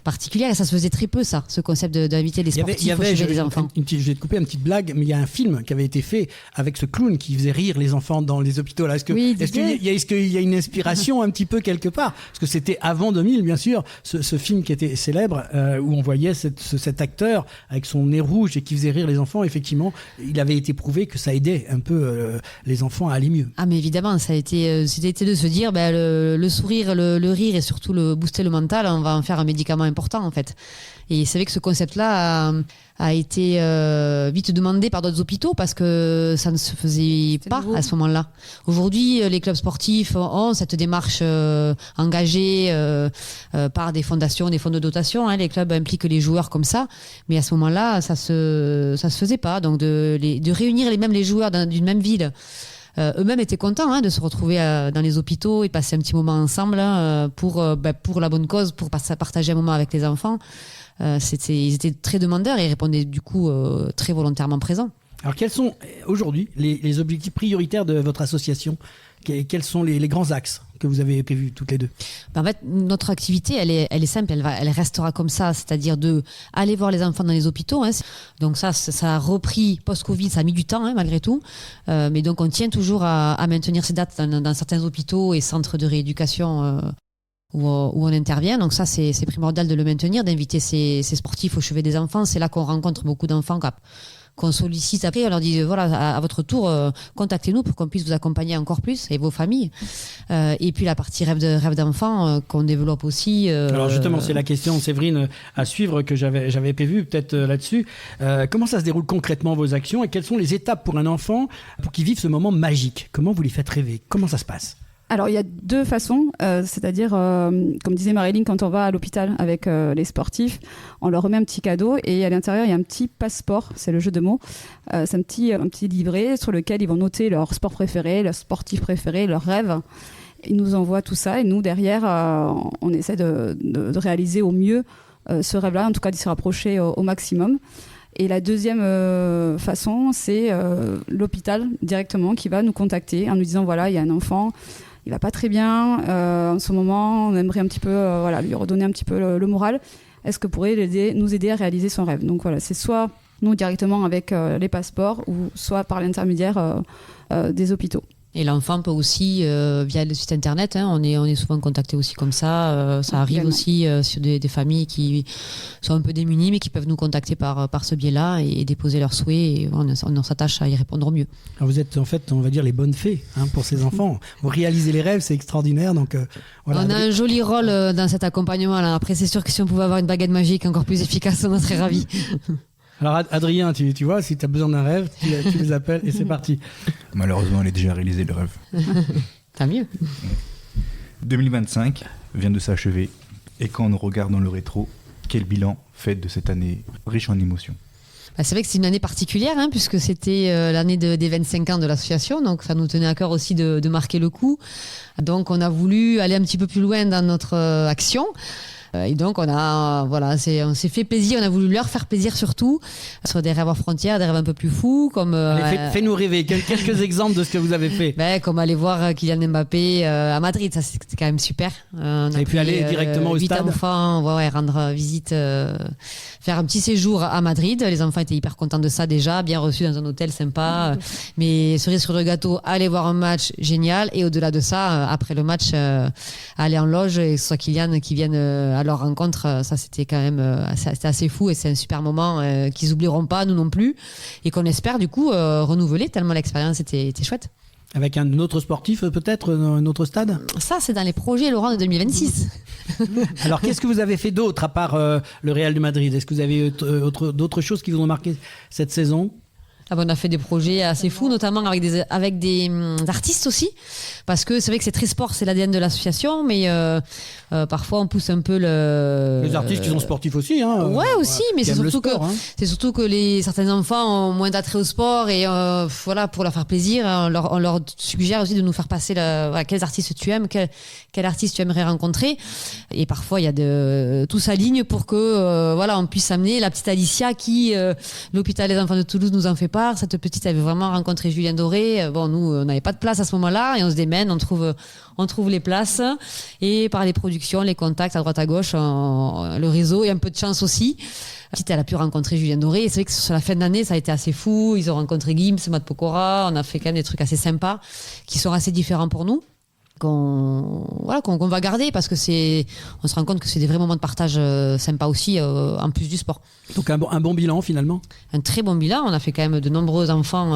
particulière. Et ça se faisait très peu, ce concept d'inviter des sportifs au chevet des enfants. Je vais te couper une petite blague, mais il y a un film qui avait été fait avec ce clown qui faisait rire les enfants dans les hôpitaux. Là. Est-ce qu'il y a une inspiration un petit peu quelque part ? Parce que c'était avant 2000, bien sûr, ce film qui était célèbre, où on voyait cet acteur avec son nez rouge et qui faisait rire les enfants. Effectivement, il avait été prouvé que ça aidait un peu les enfants à aller mieux. Ah mais évidemment, c'était de se dire le sourire, le rire et surtout booster le mental, on va en faire un médicament important en fait. Et c'est vrai que ce concept-là a été vite demandé par d'autres hôpitaux parce que ça ne se faisait pas à ce moment-là. Aujourd'hui, les clubs sportifs ont cette démarche engagée par des fondations, des fonds de dotation. Les clubs impliquent les joueurs comme ça, mais à ce moment-là, ça se faisait pas. Donc de réunir les joueurs d'une même ville. Eux-mêmes étaient contents de se retrouver dans les hôpitaux et passer un petit moment ensemble pour la bonne cause, pour partager un moment avec les enfants. Ils étaient très demandeurs et répondaient du coup très volontairement présents. Alors quels sont aujourd'hui les objectifs prioritaires de votre association ? Quels sont les grands axes ? que vous avez prévues toutes les deux? En fait, notre activité, elle est simple, elle restera comme ça, c'est-à-dire de aller voir les enfants dans les hôpitaux. Hein. Donc ça a repris post-Covid, ça a mis du temps malgré tout. Mais donc on tient toujours à maintenir ces dates dans certains hôpitaux et centres de rééducation où on intervient. Donc ça, c'est primordial de le maintenir, d'inviter ces sportifs au chevet des enfants. C'est là qu'on rencontre beaucoup d'enfants qu'on sollicite après, on leur dit voilà, à votre tour, contactez-nous pour qu'on puisse vous accompagner encore plus et vos familles. Et puis la partie rêve d'enfant qu'on développe aussi. Alors justement, c'est la question, Séverine, à suivre que j'avais prévu peut-être là-dessus. Comment ça se déroule concrètement vos actions et quelles sont les étapes pour un enfant pour qu'il vive ce moment magique? Comment vous les faites rêver? Comment ça se passe? Alors, il y a deux façons, c'est-à-dire, comme disait Marilyn, quand on va à l'hôpital avec les sportifs, on leur remet un petit cadeau et à l'intérieur, il y a un petit passeport, c'est le jeu de mots. C'est un petit livret sur lequel ils vont noter leur sport préféré, leur sportif préféré, leurs rêves. Ils nous envoient tout ça et nous, derrière, on essaie de réaliser au mieux ce rêve-là, en tout cas d'y se rapprocher au maximum. Et la deuxième façon, c'est l'hôpital directement qui va nous contacter en nous disant voilà, il y a un enfant, il va pas très bien en ce moment, on aimerait un petit peu lui redonner un petit peu le moral. Est-ce que vous pourriez nous aider à réaliser son rêve? Donc voilà, c'est soit nous directement avec les passeports ou soit par l'intermédiaire des hôpitaux. Et l'enfant peut aussi, via le site internet, on est souvent contacté aussi comme ça. Ça arrive également. Aussi sur des familles qui sont un peu démunies, mais qui peuvent nous contacter par ce biais-là et déposer leurs souhaits. Et on s'attache à y répondre au mieux. Alors vous êtes en fait, on va dire, les bonnes fées pour ces enfants. Vous réalisez les rêves, c'est extraordinaire. Donc, voilà. On a un joli rôle dans cet accompagnement-là. Après, c'est sûr que si on pouvait avoir une baguette magique encore plus efficace, on en serait ravis. Alors Adrien, tu vois, si tu as besoin d'un rêve, tu les appelles et c'est parti. Malheureusement, elle est déjà réalisé le rêve. Tant mieux. 2025 vient de s'achever et quand on regarde dans le rétro, quel bilan fait de cette année riche en émotions? C'est vrai que c'est une année particulière puisque c'était l'année des 25 ans de l'association, donc ça nous tenait à cœur aussi de marquer le coup. Donc on a voulu aller un petit peu plus loin dans notre action. Et donc on s'est fait plaisir, on a voulu leur faire plaisir surtout sur des rêves hors frontières, des rêves un peu plus fous comme Allez, fais-nous rêver, quelques exemples de ce que vous avez fait. Comme aller voir Kylian Mbappé à Madrid, ça c'était quand même super. Et puis aller directement au 8 stade. enfants, rendre visite, faire un petit séjour à Madrid. Les enfants étaient hyper contents de ça déjà, bien reçus dans un hôtel sympa. Mais cerise sur le gâteau, aller voir un match génial et au-delà de ça, après le match, aller en loge et que ce soit Kylian qui vienne à leur rencontre, ça c'était quand même c'était assez fou et c'est un super moment qu'ils oublieront pas, nous non plus, et qu'on espère du coup renouveler tellement l'expérience était chouette. Avec un autre sportif peut-être, un autre stade? Ça c'est dans les projets, Laurent, de 2026. Alors qu'est-ce que vous avez fait d'autre à part le Real de Madrid? Est-ce que vous avez d'autres choses qui vous ont marqué cette saison? On a fait des projets assez fous, notamment avec des artistes aussi, parce que c'est vrai que c'est très sport, c'est l'ADN de l'association, mais parfois on pousse un peu les artistes qui sont sportifs aussi. Ouais, aussi, mais c'est surtout que certains enfants ont moins d'attrait au sport et pour leur faire plaisir, on leur suggère aussi de nous faire passer quels artistes tu aimes, quel artiste tu aimerais rencontrer, et parfois il y a tout s'aligne pour que on puisse amener la petite Alicia qui l'hôpital des enfants de Toulouse nous en fait part. Cette petite avait vraiment rencontré Julien Doré. Nous on n'avait pas de place à ce moment-là et on se démène, on trouve les places et par les productions, les contacts à droite à gauche, le réseau et un peu de chance aussi. La petite, elle a pu rencontrer Julien Doré et c'est vrai que sur la fin d'année ça a été assez fou. Ils ont rencontré Gims, Matt Pokora, on a fait quand même des trucs assez sympas qui sont assez différents pour nous. Qu'on va garder parce que on se rend compte que c'est des vrais moments de partage sympas aussi en plus du sport. Donc un bon bilan finalement. Un très bon bilan, on a fait quand même de nombreux enfants.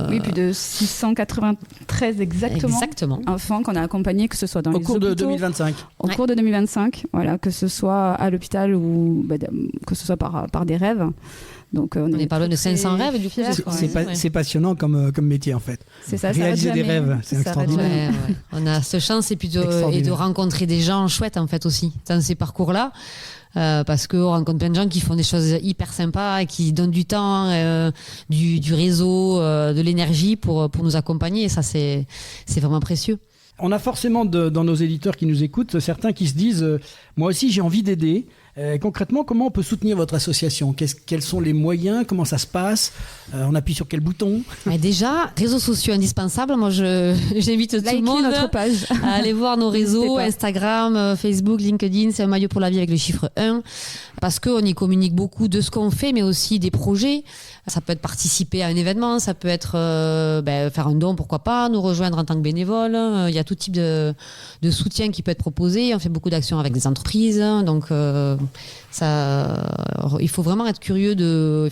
Oui, plus de 693 exactement. Enfants qu'on a accompagnés, que ce soit dans les hôpitaux. Au cours de 2025. Au cours de 2025, que ce soit à l'hôpital ou que ce soit par des rêves. Donc, on est pas loin de 500 rêves du coup. C'est passionnant comme métier en fait. C'est ça, réaliser des rêves, c'est extraordinaire. Ouais. On a cette chance et puis de rencontrer des gens chouettes en fait aussi dans ces parcours-là. Parce qu'on rencontre plein de gens qui font des choses hyper sympas et qui donnent du temps, du réseau, de l'énergie pour nous accompagner. Et ça, c'est vraiment précieux. On a forcément dans nos éditeurs qui nous écoutent certains qui se disent moi aussi j'ai envie d'aider, Concrètement, comment on peut soutenir votre association? Quels sont les moyens? Comment ça se passe? On appuie sur quel bouton? Déjà, réseaux sociaux indispensables. Moi, j'invite tout le monde notre page. à aller voir nos réseaux, Instagram, Facebook, LinkedIn. C'est un maillot pour la vie avec le chiffre 1. Parce qu'on y communique beaucoup de ce qu'on fait, mais aussi des projets. Ça peut être participer à un événement, ça peut être faire un don, pourquoi pas, nous rejoindre en tant que bénévole. Il y a tout type de soutien qui peut être proposé. On fait beaucoup d'actions avec des entreprises. Donc, il faut vraiment être curieux de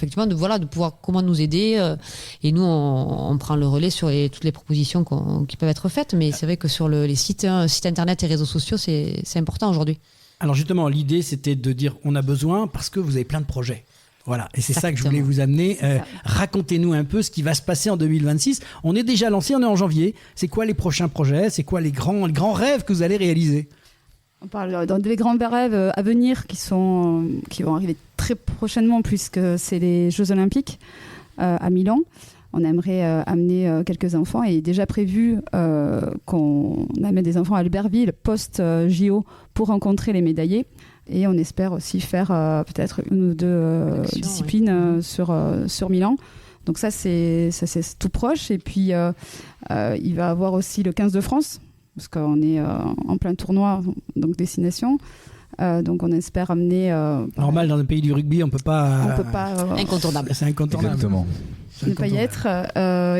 pouvoir comment nous aider. Et nous, on prend le relais sur toutes les propositions qui peuvent être faites. Mais c'est vrai que sur les sites internet et réseaux sociaux, c'est important aujourd'hui. Alors justement, l'idée, c'était de dire on a besoin parce que vous avez plein de projets. Voilà, et c'est ça que je voulais vous amener. Racontez-nous un peu ce qui va se passer en 2026. On est déjà lancé, on est en janvier. C'est quoi les prochains projets? C'est quoi les grands rêves que vous allez réaliser? On parle dans des grands rêves à venir qui vont arriver très prochainement puisque c'est les Jeux Olympiques à Milan. On aimerait amener quelques enfants et déjà prévu qu'on amène des enfants à Albertville post-JO pour rencontrer les médaillés. Et on espère aussi faire peut-être une ou deux disciplines sur Milan. Donc ça, c'est tout proche. Et puis, il va y avoir aussi le 15 de France, parce qu'on est en plein tournoi, donc destination. Donc on espère amener... Normal, dans le pays du rugby, on peut pas... Incontournable. C'est incontournable. Exactement. Ne pas y être.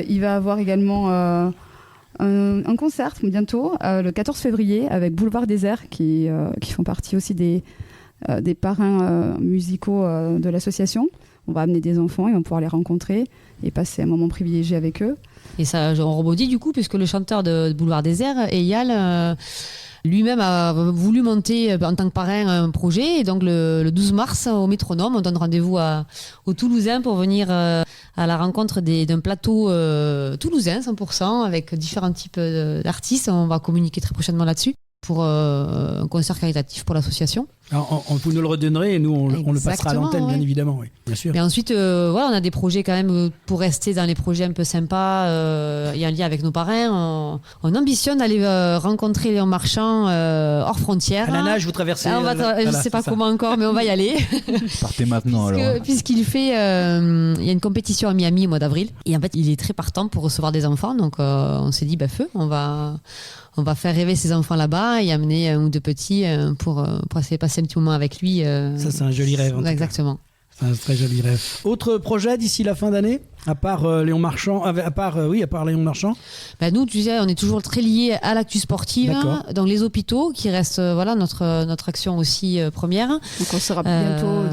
Il va y avoir également un concert bientôt, le 14 février, avec Boulevard Désert, qui font partie aussi des parrains musicaux de l'association. On va amener des enfants, ils vont pouvoir les rencontrer et passer un moment privilégié avec eux. Et ça, on rebondit du coup, puisque le chanteur de Boulevard Désert, Eyal, lui-même a voulu monter en tant que parrain un projet. Et donc le 12 mars, au Métronome, on donne rendez-vous aux Toulousains pour venir à la rencontre d'un plateau toulousain 100%, avec différents types d'artistes. On va communiquer très prochainement là-dessus pour un concert caritatif pour l'association. Alors, vous nous le redonnerez et nous on le passera à l'antenne, bien évidemment, oui, bien sûr. Et ensuite, on a des projets quand même pour rester dans les projets un peu sympas. Il y a un lien avec nos parrains. On ambitionne d'aller rencontrer Léon Marchand hors frontières. À la nage, vous traversez. Je ne sais pas comment encore, mais on va y aller. Partez maintenant alors. Puisqu'il fait, il y a une compétition à Miami au mois d'avril. Et en fait, il est très partant pour recevoir des enfants. Donc, on s'est dit, feu, on va faire rêver ces enfants là-bas et amener un ou deux petits pour essayer de passer un petit moment avec lui. Ça, c'est un joli rêve. Exactement. C'est un très joli rêve. Autre projet d'ici la fin d'année, à part Léon Marchand, à part Léon Marchand. Nous, tu sais, on est toujours très liés à l'actu sportive, donc les hôpitaux qui restent notre action aussi première. Donc on sera bientôt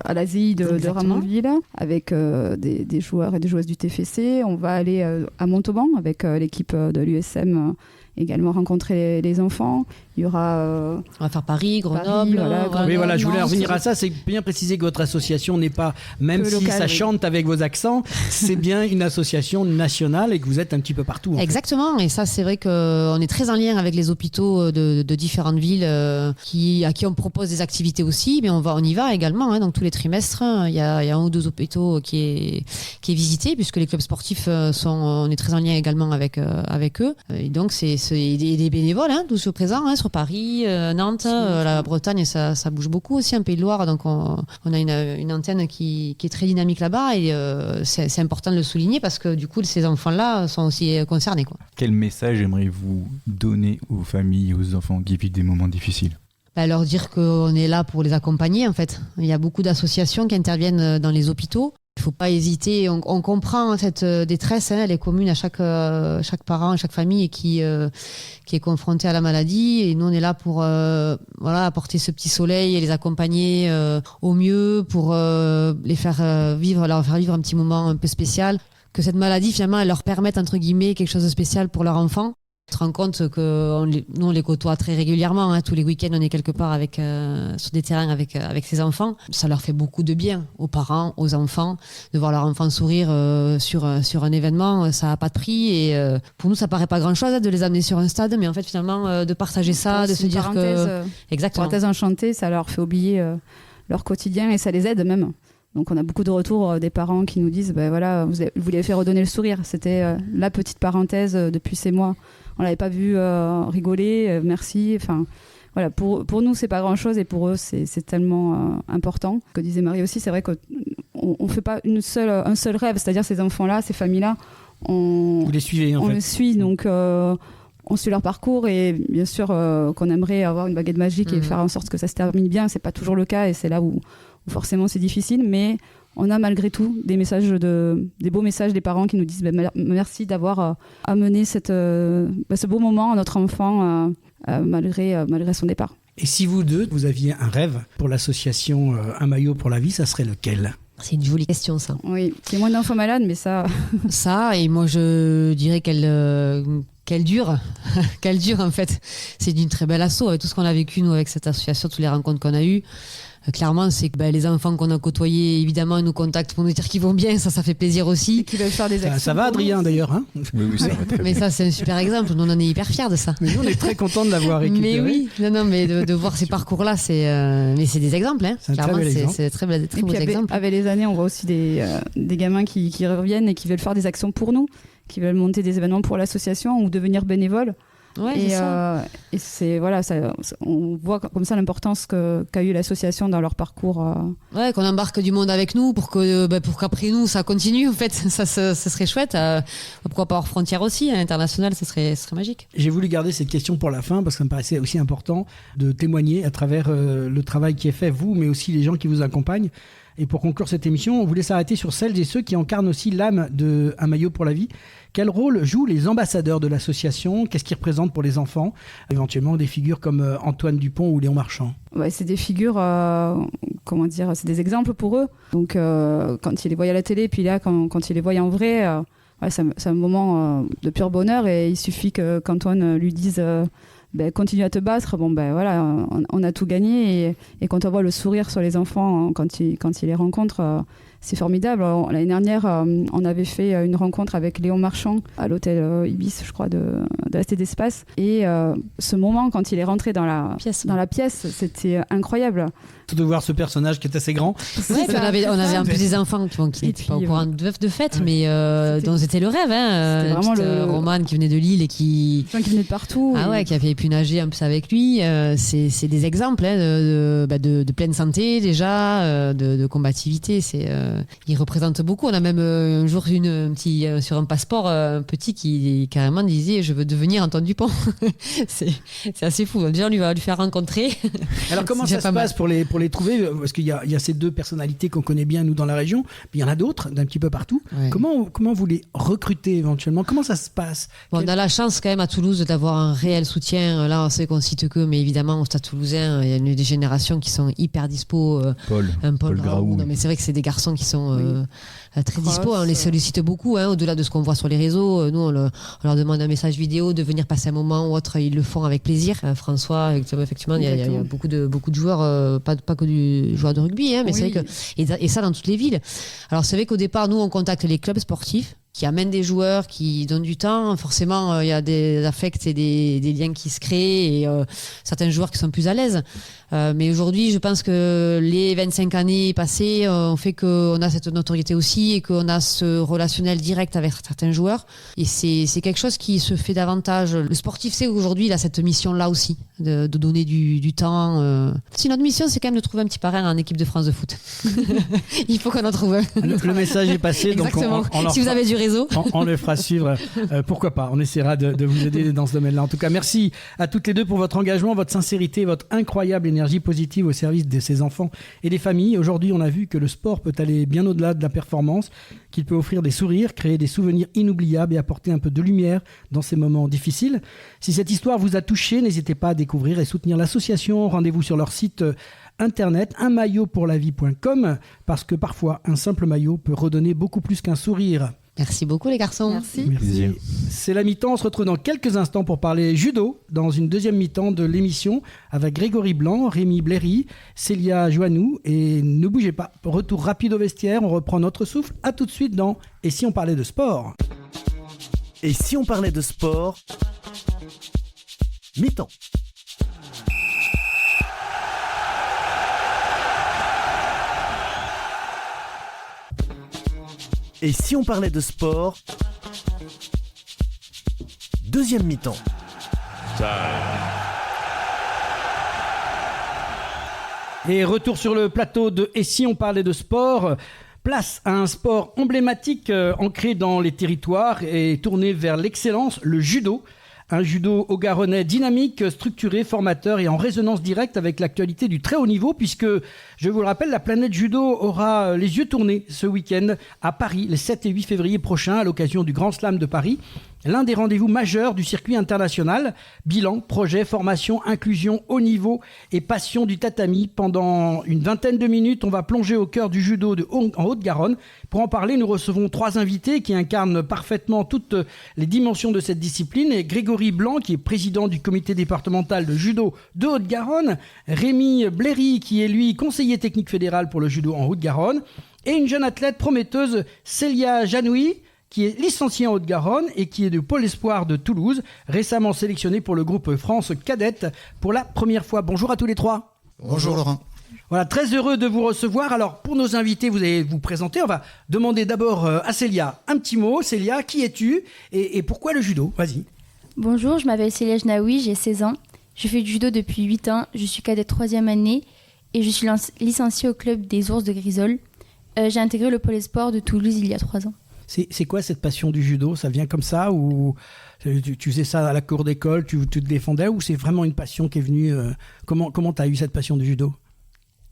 à l'Asie de Ramonville avec des joueurs et des joueuses du TFC. On va aller à Montauban avec l'équipe de l'USM. Également rencontrer les enfants. Il y aura... on va faire Paris, Grenoble. Je voulais revenir à ça. C'est bien préciser que votre association n'est pas, même si local, ça chante avec vos accents, c'est bien une association nationale et que vous êtes un petit peu partout. Exactement. Et ça, c'est vrai qu'on est très en lien avec les hôpitaux de différentes villes à qui on propose des activités aussi. Mais on y va également. Donc tous les trimestres, il y a un ou deux hôpitaux qui est visité, puisque les clubs sportifs on est très en lien également avec eux. Et donc c'est des bénévoles, tous présents sur Paris, Nantes, la Bretagne, ça bouge beaucoup aussi, en Pays de Loire. Donc on a une antenne qui est très dynamique là-bas et c'est important de le souligner parce que du coup ces enfants-là sont aussi concernés. Quel message aimeriez-vous donner aux familles, aux enfants qui vivent des moments difficiles? Leur dire qu'on est là pour les accompagner en fait. Il y a beaucoup d'associations qui interviennent dans les hôpitaux. Il ne faut pas hésiter. On comprend cette détresse, elle est commune à chaque parent, à chaque famille qui est confrontée à la maladie. Et nous, on est là pour apporter ce petit soleil et les accompagner au mieux pour leur faire vivre un petit moment un peu spécial. Que cette maladie, finalement, elle leur permette, entre guillemets, quelque chose de spécial pour leur enfant. Tu te rends compte que nous on les côtoie très régulièrement, tous les week-ends on est quelque part sur des terrains avec ces enfants. Ça leur fait beaucoup de bien aux parents, aux enfants, de voir leur enfant sourire sur un événement. Ça n'a pas de prix et pour nous ça paraît pas grand-chose de les amener sur un stade, mais en fait finalement de partager ça, de se dire que... Exactement. Parenthèse enchantée, ça leur fait oublier leur quotidien et ça les aide même. Donc on a beaucoup de retours des parents qui nous disent vous lui avez fait redonner le sourire. C'était la petite parenthèse depuis ces mois. On l'avait pas vu rigoler, merci. Enfin, voilà, pour nous, c'est pas grand-chose et pour eux, c'est tellement important. Ce que disait Marie aussi, c'est vrai qu'on ne fait pas un seul rêve, c'est-à-dire ces enfants-là, ces familles-là, Vous les suivez en fait. on le suit, donc on suit leur parcours et bien sûr qu'on aimerait avoir une baguette magique et faire en sorte que ça se termine bien. C'est pas toujours le cas et c'est là où forcément c'est difficile, mais on a malgré tout des beaux messages des parents qui nous disent merci d'avoir amené ce beau moment à notre enfant malgré son départ. Et si vous deux, vous aviez un rêve pour l'association Un maillot pour la vie, ça serait lequel ? C'est une jolie question, ça. Oui, c'est moins d'enfants malades, mais ça... Ça, et moi je dirais qu'elle dure. Qu'elle dure, en fait. C'est d'une très belle asso, avec tout ce qu'on a vécu, nous, avec cette association, toutes les rencontres qu'on a eues. Clairement, c'est que les enfants qu'on a côtoyés, évidemment, ils nous contactent pour nous dire qu'ils vont bien, ça fait plaisir aussi. Et qui veulent faire des actions. Ça va, Adrien, d'ailleurs, hein ? Oui, ça va très bien. Mais ça, c'est un super exemple. Nous, on en est hyper fiers de ça. Mais nous, on est très contents de l'avoir récupéré. Mais oui, mais de voir ces parcours-là, mais c'est des exemples, hein. C'est un très Clairement, bel exemple. c'est très Et beaux puis exemples. avec les années, on voit aussi des gamins qui reviennent et qui veulent faire des actions pour nous, qui veulent monter des événements pour l'association ou devenir bénévoles. Ouais, Et, c'est ça. et c'est voilà, on voit comme ça l'importance qu'a eu l'association dans leur parcours. Ouais, qu'on embarque du monde avec nous pour qu'après nous ça continue. En fait, ça serait chouette. Pourquoi pas hors frontières aussi, à l'international, ce serait magique. J'ai voulu garder cette question pour la fin parce que ça me paraissait aussi important de témoigner à travers le travail qui est fait, vous, mais aussi les gens qui vous accompagnent. Et pour conclure cette émission, on voulait s'arrêter sur celles et ceux qui incarnent aussi l'âme de Un maillot pour la vie. Quel rôle jouent les ambassadeurs de l'association ? Qu'est-ce qu'ils représentent pour les enfants ? Éventuellement des figures comme Antoine Dupont ou Léon Marchand. Ouais, c'est des figures, c'est des exemples pour eux. Donc quand ils les voient à la télé, puis là quand ils les voient en vrai, c'est un moment de pur bonheur et il suffit qu'Antoine lui dise continue à te battre, voilà, on a tout gagné et quand on voit le sourire sur les enfants quand ils les rencontrent, c'est formidable. L'année dernière, on avait fait une rencontre avec Léon Marchand à l'hôtel Ibis, je crois, de la Cité d'Espace. Et ce moment, quand il est rentré dans la pièce, c'était incroyable. De voir ce personnage qui est assez grand. Ouais, on avait en plus des enfants qui n'étaient pas au courant de fête, mais dont c'était le rêve. Hein, c'était vraiment Romane qui venait de Lille et qui venait de partout. Ah ouais, qui avait pu nager un peu avec lui. C'est des exemples de pleine santé déjà, de combativité. Il représente beaucoup. On a même un jour sur un passeport un petit qui carrément disait je veux devenir Antoine Dupont. c'est assez fou. Déjà on va lui faire rencontrer. Alors comment ça se passe pour les trouver, parce qu'il y a ces deux personnalités qu'on connaît bien nous dans la région, puis il y en a d'autres d'un petit peu partout. Ouais. Comment vous les recrutez éventuellement ? Comment ça se passe ? On a la chance quand même à Toulouse d'avoir un réel soutien. Là on sait qu'on cite que, mais évidemment au Stade Toulousain il y a des générations qui sont hyper dispo. Paul Graou. Non mais c'est vrai que c'est des garçons qui sont très dispo. On les sollicite beaucoup, au-delà de ce qu'on voit sur les réseaux. Nous on leur demande un message vidéo, de venir passer un moment ou autre, ils le font avec plaisir. François, effectivement il y a beaucoup de joueurs, pas que du joueur de rugby, mais c'est vrai que et ça dans toutes les villes. Alors c'est vrai qu'au départ nous on contacte les clubs sportifs qui amènent des joueurs, qui donnent du temps. Forcément il y a des affects et des liens qui se créent et certains joueurs qui sont plus à l'aise. Mais aujourd'hui je pense que les 25 années passées ont fait qu'on a cette notoriété aussi et qu'on a ce relationnel direct avec certains joueurs et c'est quelque chose qui se fait davantage. Le sportif sait qu'aujourd'hui il a cette mission là aussi de donner du temps. Si notre mission c'est quand même de trouver un petit parrain en équipe de France de foot. Il faut qu'on en trouve un. Le message est passé. Exactement. Donc si vous avez du réseau, on le fera suivre. Pourquoi pas, on essaiera de vous aider dans ce domaine-là. En tout cas, merci à toutes les deux pour votre engagement, votre sincérité, votre incroyable énergie positive au service de ces enfants et des familles. Aujourd'hui, on a vu que le sport peut aller bien au-delà de la performance, qu'il peut offrir des sourires, créer des souvenirs inoubliables et apporter un peu de lumière dans ces moments difficiles. Si cette histoire vous a touché, n'hésitez pas à découvrir et soutenir l'association. Rendez-vous sur leur site internet unmaillotpourlavie.com parce que parfois, un simple maillot peut redonner beaucoup plus qu'un sourire. Merci beaucoup les garçons. Merci. C'est la mi-temps. On se retrouve dans quelques instants pour parler judo dans une deuxième mi-temps de l'émission avec Grégory Blanc, Rémi Blairy, Célia Joannou. Et ne bougez pas. Retour rapide au vestiaire. On reprend notre souffle. À tout de suite dans Et si on parlait de sport ? Et si on parlait de sport ? Mi-temps. Et si on parlait de sport ? Deuxième mi-temps. Et retour sur le plateau de Et si on parlait de sport, place à un sport emblématique ancré dans les territoires et tourné vers l'excellence, le judo. Un judo haut-garonnais dynamique, structuré, formateur et en résonance directe avec l'actualité du très haut niveau puisque, je vous le rappelle, la planète judo aura les yeux tournés ce week-end à Paris les 7 et 8 février prochains à l'occasion du Grand Slam de Paris. L'un des rendez-vous majeurs du circuit international. Bilan, projet, formation, inclusion, haut niveau et passion du tatami. Pendant une vingtaine de minutes, on va plonger au cœur du judo en Haute-Garonne. Pour en parler, nous recevons 3 invités qui incarnent parfaitement toutes les dimensions de cette discipline. Et Grégory Blanc, qui est président du comité départemental de judo de Haute-Garonne. Rémi Blairy, qui est lui conseiller technique fédéral pour le judo en Haute-Garonne. Et une jeune athlète prometteuse, Célia Janoui, qui est licenciée en Haute-Garonne et qui est du Pôle Espoir de Toulouse, récemment sélectionnée pour le groupe France Cadette pour la première fois. Bonjour à tous les 3. Bonjour Laurent. Voilà, très heureux de vous recevoir. Alors, pour nos invités, vous allez vous présenter. On va demander d'abord à Célia un petit mot. Célia, qui es-tu et pourquoi le judo ? Vas-y. Bonjour, je m'appelle Célia Janoui, j'ai 16 ans. Je fais du judo depuis 8 ans. Je suis cadette 3e année et je suis licenciée au club des Ours de Grisol. J'ai intégré le Pôle Espoir de Toulouse il y a 3 ans. C'est quoi cette passion du judo ? Ça vient comme ça ou tu faisais ça à la cour d'école, tu te défendais ou c'est vraiment une passion qui est venue Comment tu as eu cette passion du judo ?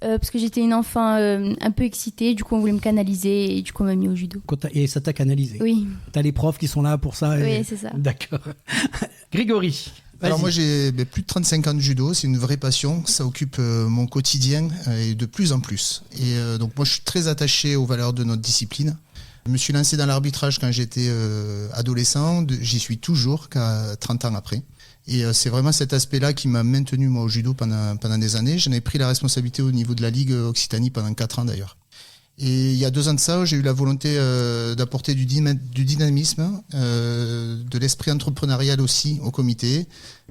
Parce que j'étais une enfant un peu excitée, du coup on voulait me canaliser et du coup on m'a mis au judo. Et ça t'a canalisé ? Oui. T'as les profs qui sont là pour ça ? Oui, c'est ça. D'accord. Grégory ? Alors moi j'ai plus de 35 ans de judo, c'est une vraie passion, ça occupe mon quotidien et de plus en plus. Et donc moi je suis très attaché aux valeurs de notre discipline. Je me suis lancé dans l'arbitrage quand j'étais adolescent, j'y suis toujours, 30 ans après. Et c'est vraiment cet aspect-là qui m'a maintenu moi au judo pendant des années. J'en ai pris la responsabilité au niveau de la Ligue Occitanie pendant 4 ans d'ailleurs. Et il y a 2 ans de ça, j'ai eu la volonté d'apporter du dynamisme, de l'esprit entrepreneurial aussi au comité.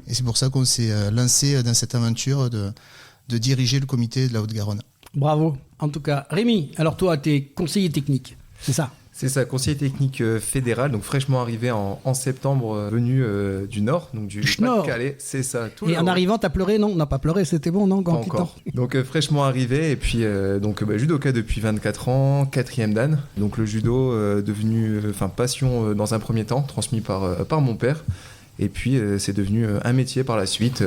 Et c'est pour ça qu'on s'est lancé dans cette aventure de diriger le comité de la Haute-Garonne. Bravo. En tout cas, Rémi, alors toi, tu es conseiller technique, c'est ça ? C'est ça, conseiller technique fédéral, donc fraîchement arrivé en septembre, venu du Nord, donc du Pas-de-Calais, c'est ça. Et en arrivant, t'as pleuré ? Non, on n'a pas pleuré, c'était bon, non ? Pas encore. Donc fraîchement arrivé, et puis judoka depuis 24 ans, 4e dan. Donc le judo devenu passion dans un premier temps, transmis par mon père, et puis c'est devenu un métier par la suite.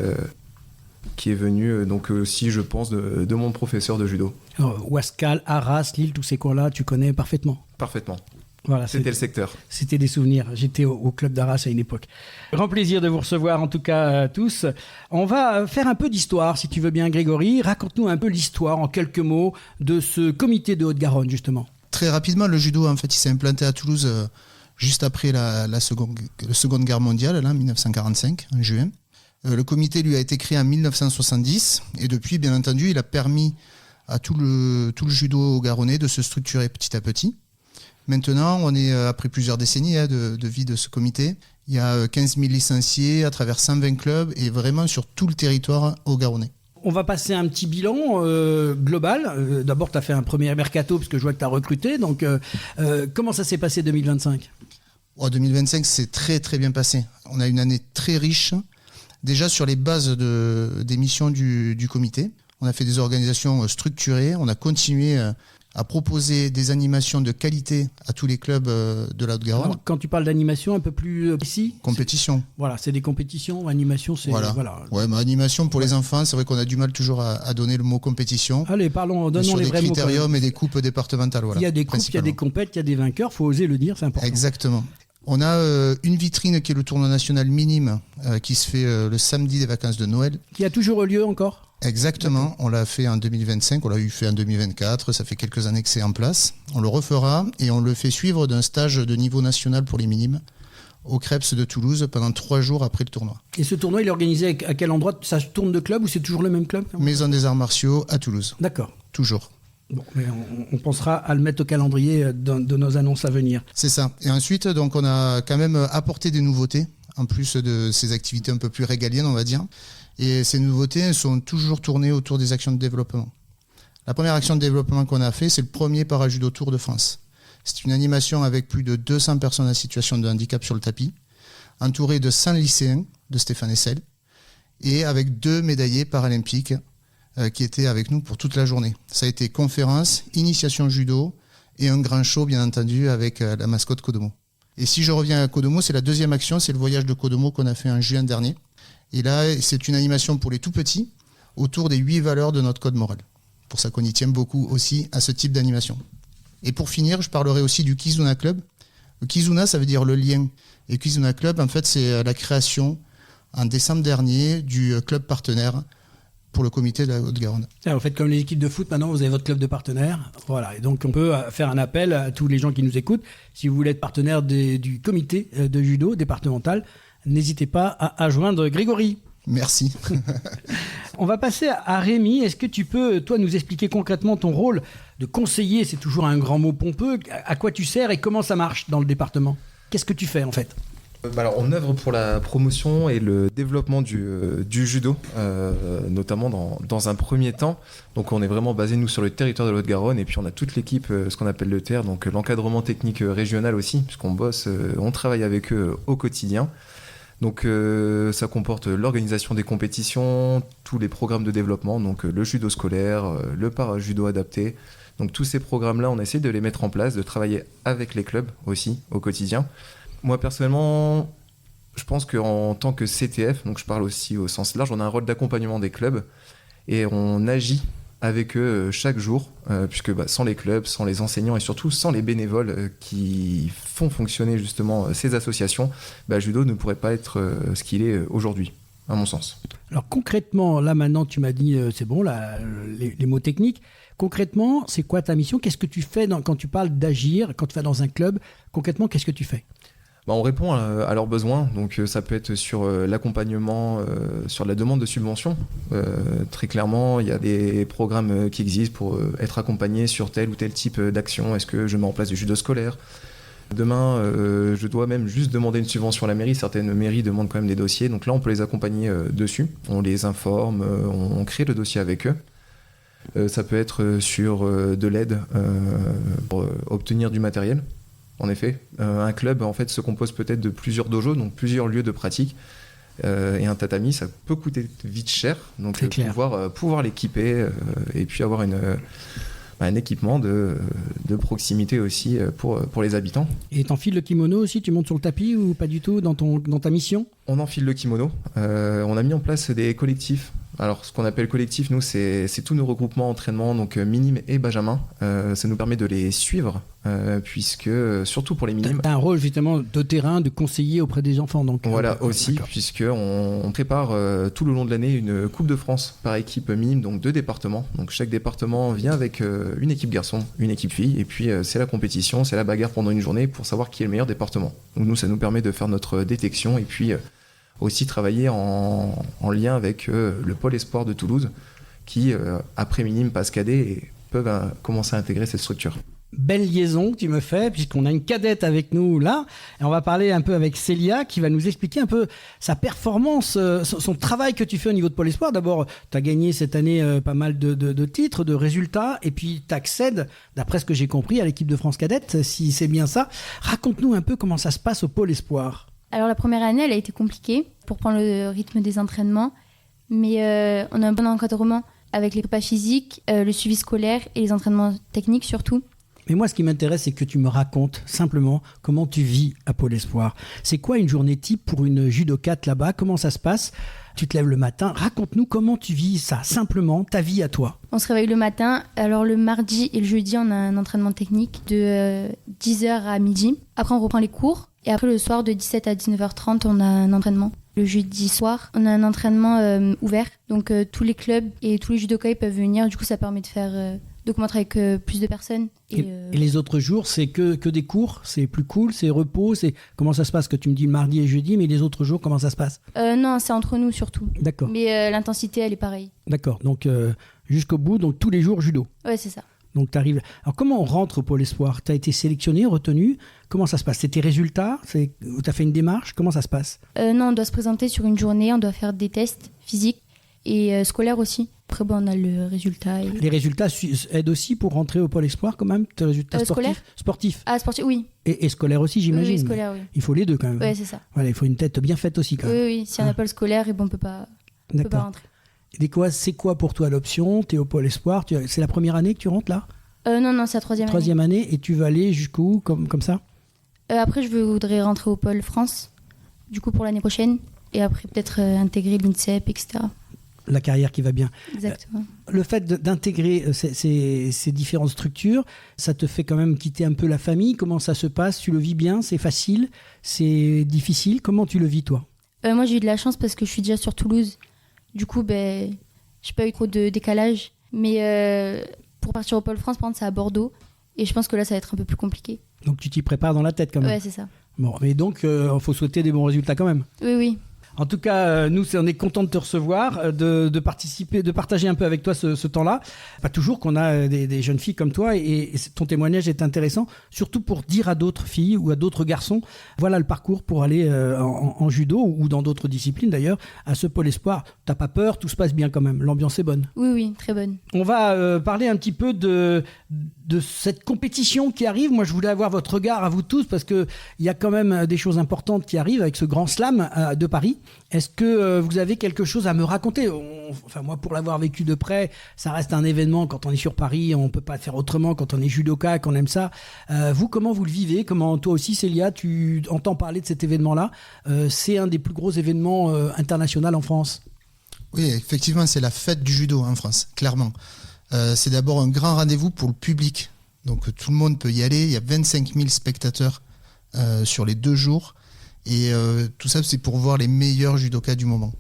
Qui est venu donc aussi, je pense, de mon professeur de judo. Ouascal, Arras, Lille, tous ces coins-là, tu connais parfaitement. Parfaitement. Voilà, c'était le secteur. C'était des souvenirs. J'étais au club d'Arras à une époque. Grand plaisir de vous recevoir, en tout cas tous. On va faire un peu d'histoire, si tu veux bien, Grégory. Raconte-nous un peu l'histoire, en quelques mots, de ce comité de Haute-Garonne, justement. Très rapidement, le judo, en fait, il s'est implanté à Toulouse juste après la Seconde Guerre mondiale, là, en 1945, en juin. Le comité lui a été créé en 1970 et depuis, bien entendu, il a permis à tout le judo garonnais de se structurer petit à petit. Maintenant, on est après plusieurs décennies de vie de ce comité. Il y a 15 000 licenciés à travers 120 clubs et vraiment sur tout le territoire haut-garonnais. On va passer un petit bilan global. D'abord, tu as fait un premier mercato parce que je vois que tu as recruté. Donc, comment ça s'est passé 2025 ? 2025, c'est très très bien passé. On a une année très riche. Déjà sur les bases des missions du comité, on a fait des organisations structurées, on a continué à proposer des animations de qualité à tous les clubs de la Haute-Garonne. Quand tu parles d'animation un peu plus précis, compétition. Voilà, c'est des compétitions, animation c'est... Voilà. Ouais, mais animation pour les enfants, c'est vrai qu'on a du mal toujours à donner le mot compétition. Allez, donnons les vrais mots. Sur des critériums et des coupes départementales. Voilà, il y a des coupes, il y a des compètes, il y a des vainqueurs, il faut oser le dire, c'est important. Exactement. On a une vitrine qui est le tournoi national minime qui se fait le samedi des vacances de Noël. Qui a toujours lieu encore ? Exactement, d'accord. On l'a fait en 2025, on l'a fait en 2024, ça fait quelques années que c'est en place. On le refera et on le fait suivre d'un stage de niveau national pour les minimes au Krebs de Toulouse pendant 3 jours après le tournoi. Et ce tournoi, il est organisé à quel endroit ? Ça tourne de club ou c'est toujours le même club ? Maison des Arts Martiaux à Toulouse. D'accord. Toujours. Bon, mais on pensera à le mettre au calendrier de nos annonces à venir. C'est ça. Et ensuite, donc, on a quand même apporté des nouveautés, en plus de ces activités un peu plus régaliennes, on va dire. Et ces nouveautés sont toujours tournées autour des actions de développement. La première action de développement qu'on a fait, c'est le premier Parajudo Tour de France. C'est une animation avec plus de 200 personnes en situation de handicap sur le tapis, entourée de 100 lycéens de Stéphane Hessel, et avec 2 médaillés paralympiques qui était avec nous pour toute la journée. Ça a été conférence, initiation judo et un grand show, bien entendu, avec la mascotte Kodomo. Et si je reviens à Kodomo, c'est la deuxième action, c'est le voyage de Kodomo qu'on a fait en juin dernier. Et là, c'est une animation pour les tout petits autour des 8 valeurs de notre code moral. Pour ça qu'on y tient beaucoup aussi à ce type d'animation. Et pour finir, je parlerai aussi du Kizuna Club. Le Kizuna, ça veut dire le lien. Et Kizuna Club, en fait, c'est la création en décembre dernier du club partenaire pour le comité de la Haute-Garonne. Vous faites comme les équipes de foot, maintenant vous avez votre club de partenaires. Voilà. Et donc on peut faire un appel à tous les gens qui nous écoutent. Si vous voulez être partenaire du comité de judo départemental, n'hésitez pas à joindre Grégory. Merci. On va passer à Rémi. Est-ce que tu peux, toi, nous expliquer concrètement ton rôle de conseiller? C'est toujours un grand mot pompeux. À quoi tu sers et comment ça marche dans le département? Qu'est-ce que tu fais en fait? Alors, on œuvre pour la promotion et le développement du judo, notamment dans un premier temps. Donc on est vraiment basé, nous, sur le territoire de l'Haute-Garonne, et puis on a toute l'équipe, ce qu'on appelle le TER, donc l'encadrement technique régional aussi, puisqu'on bosse, on travaille avec eux au quotidien. Donc ça comporte l'organisation des compétitions, tous les programmes de développement, donc le judo scolaire, le para-judo adapté. Donc tous ces programmes-là, on essaie de les mettre en place, de travailler avec les clubs aussi au quotidien. Moi personnellement, je pense qu'en tant que CTF, donc je parle aussi au sens large, on a un rôle d'accompagnement des clubs et on agit avec eux chaque jour, puisque sans les clubs, sans les enseignants et surtout sans les bénévoles qui font fonctionner justement ces associations, judo ne pourrait pas être ce qu'il est aujourd'hui, à mon sens. Alors concrètement, là maintenant tu m'as dit, c'est bon, là, les mots techniques. Concrètement, c'est quoi ta mission? Qu'est-ce que tu fais quand tu parles d'agir, quand tu vas dans un club? Concrètement, qu'est-ce que tu fais? On répond à leurs besoins, donc ça peut être sur l'accompagnement, sur la demande de subvention. Très clairement, il y a des programmes qui existent pour être accompagné sur tel ou tel type d'action. Est-ce que je mets en place du judo scolaire? Demain, je dois même juste demander une subvention à la mairie. Certaines mairies demandent quand même des dossiers, donc là on peut les accompagner dessus. On les informe, on crée le dossier avec eux. Ça peut être sur de l'aide pour obtenir du matériel. En effet, un club en fait se compose peut-être de plusieurs dojos, donc plusieurs lieux de pratique. Et un tatami, ça peut coûter vite cher, donc pouvoir l'équiper et puis avoir un équipement de proximité aussi pour les habitants. Et t'enfiles le kimono aussi? Tu montes sur le tapis ou pas du tout dans ta mission? On enfile le kimono. On a mis en place des collectifs. Alors, ce qu'on appelle collectif, nous, c'est tous nos regroupements entraînement, donc minimes et benjamin. Ça nous permet de les suivre, puisque, surtout pour les minimes... T'as un rôle, justement, de terrain, de conseiller auprès des enfants. Donc, voilà, aussi, puisqu'on prépare tout le long de l'année une Coupe de France par équipe minime, donc 2 départements. Donc, chaque département vient avec une équipe garçon, une équipe fille, et puis c'est la compétition, c'est la bagarre pendant une journée pour savoir qui est le meilleur département. Donc, nous, ça nous permet de faire notre détection, et puis... aussi travailler en lien avec le pôle espoir de Toulouse qui, après minime, passe cadet et peuvent commencer à intégrer cette structure. Belle liaison que tu me fais, puisqu'on a une cadette avec nous là. Et on va parler un peu avec Célia qui va nous expliquer un peu sa performance, son travail que tu fais au niveau de Pôle Espoir. D'abord, tu as gagné cette année pas mal de titres, de résultats, et puis tu accèdes, d'après ce que j'ai compris, à l'équipe de France cadette, si c'est bien ça. Raconte-nous un peu comment ça se passe au Pôle Espoir. Alors la première année, elle a été compliquée pour prendre le rythme des entraînements, mais on a un bon encadrement avec les prépas physiques, le suivi scolaire et les entraînements techniques surtout. Mais moi, ce qui m'intéresse, c'est que tu me racontes simplement comment tu vis à Pôle Espoir. C'est quoi une journée type pour une judokate là-bas? Comment ça se passe? Tu te lèves le matin, raconte-nous comment tu vis ça, simplement, ta vie à toi. On se réveille le matin, alors le mardi et le jeudi, on a un entraînement technique de 10h à midi. Après, on reprend les cours. Et après, le soir, de 17 à 19h30, on a un entraînement. Le jeudi soir, on a un entraînement ouvert. Donc, tous les clubs et tous les judokas peuvent venir. Du coup, ça permet de faire de combattre avec plus de personnes. Et les autres jours, c'est que des cours? C'est plus cool? C'est repos? Comment ça se passe? Que tu me dis mardi et jeudi, mais les autres jours, comment ça se passe? Non, c'est entre nous surtout. D'accord. Mais l'intensité, elle est pareille. D'accord. Donc, jusqu'au bout, donc tous les jours, judo? Ouais, c'est ça. Donc, tu arrives. Alors, comment on rentre au Pôle Espoir? Tu as été sélectionné, retenu? Comment ça se passe? C'est tes résultats? Tu as fait une démarche? Comment ça se passe? Non, on doit se présenter sur une journée, on doit faire des tests physiques et scolaires aussi. Après, on a le résultat. Les résultats aident aussi pour rentrer au Pôle Espoir quand même? Tes résultats sportifs? Ah, sportifs, oui. Et scolaires aussi, j'imagine? Oui, scolaires, oui. Il faut les deux quand même. Oui, c'est ça. Voilà, il faut une tête bien faite aussi quand même. Oui. Si on n'a pas le scolaire, on ne peut pas rentrer. C'est quoi pour toi l'option? Tu es au Pôle Espoir, c'est la première année que tu rentres là? Non, c'est la troisième année. Et tu vas aller jusqu'où comme ça? Après, je voudrais rentrer au Pôle France, du coup pour l'année prochaine. Et après, peut-être intégrer l'INSEP, etc. La carrière qui va bien. Exactement. Le fait d'intégrer ces différentes structures, ça te fait quand même quitter un peu la famille. Comment ça se passe? Tu le vis bien? C'est facile? C'est difficile? Comment tu le vis, toi? Moi, j'ai eu de la chance parce que je suis déjà sur Toulouse. Du coup, j'ai pas eu trop de décalage. Mais pour partir au Pôle France, par contre, c'est à Bordeaux. Et je pense que là, ça va être un peu plus compliqué. Donc, tu t'y prépares dans la tête quand même? Ouais, c'est ça. Bon, mais donc, il faut souhaiter des bons résultats quand même. Oui. En tout cas, nous, on est contents de te recevoir, de participer, de partager un peu avec toi ce temps-là. Pas toujours qu'on a des jeunes filles comme toi et ton témoignage est intéressant, surtout pour dire à d'autres filles ou à d'autres garçons, voilà le parcours pour aller en judo ou dans d'autres disciplines d'ailleurs, à ce Pôle Espoir. T'as pas peur, tout se passe bien quand même, l'ambiance est bonne. Oui, très bonne. On va parler un petit peu de cette compétition qui arrive. Moi, je voulais avoir votre regard à vous tous parce qu'il y a quand même des choses importantes qui arrivent avec ce grand slam de Paris. Est-ce que vous avez quelque chose à me raconter? Enfin, moi, pour l'avoir vécu de près, ça reste un événement. Quand on est sur Paris, on ne peut pas faire autrement. Quand on est judoka, qu'on aime ça. Vous, comment vous le vivez? Comment, toi aussi, Célia, tu entends parler de cet événement-là? C'est un des plus gros événements internationaux en France. Oui, effectivement, c'est la fête du judo en France, clairement. C'est d'abord un grand rendez-vous pour le public. Donc tout le monde peut y aller. Il y a 25 000 spectateurs sur les 2 jours. Et tout ça, c'est pour voir les meilleurs judokas du moment.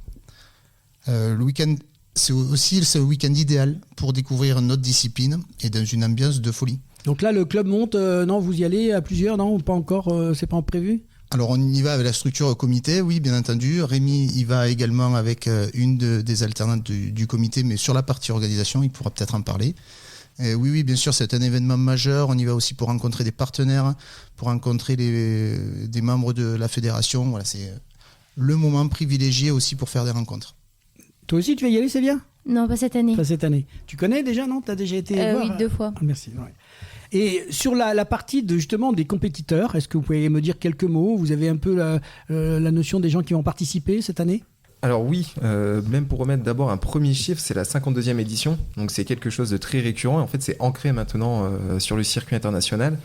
Le week-end, c'est aussi le week-end idéal pour découvrir notre discipline et dans une ambiance de folie. Donc là, le club monte. Non, vous y allez à plusieurs? Non, pas encore. C'est pas prévu? Alors on y va avec la structure comité, oui, bien entendu. Rémi y va également avec une des alternantes du comité, mais sur la partie organisation, il pourra peut-être en parler. Oui, bien sûr, c'est un événement majeur. On y va aussi pour rencontrer des partenaires, pour rencontrer des membres de la fédération. Voilà, c'est le moment privilégié aussi pour faire des rencontres. Toi aussi, tu vas y aller, Célia? Non, pas cette année. Pas cette année. Tu connais déjà, non? Tu as déjà été voir? Oui, 2 fois. Ah, merci. Ouais. Et sur la partie justement des compétiteurs, est-ce que vous pouvez me dire quelques mots? Vous avez un peu la notion des gens qui vont participer cette année? Alors oui, même pour remettre d'abord un premier chiffre, c'est la 52e édition, donc c'est quelque chose de très récurrent. En fait, c'est ancré maintenant sur le circuit international.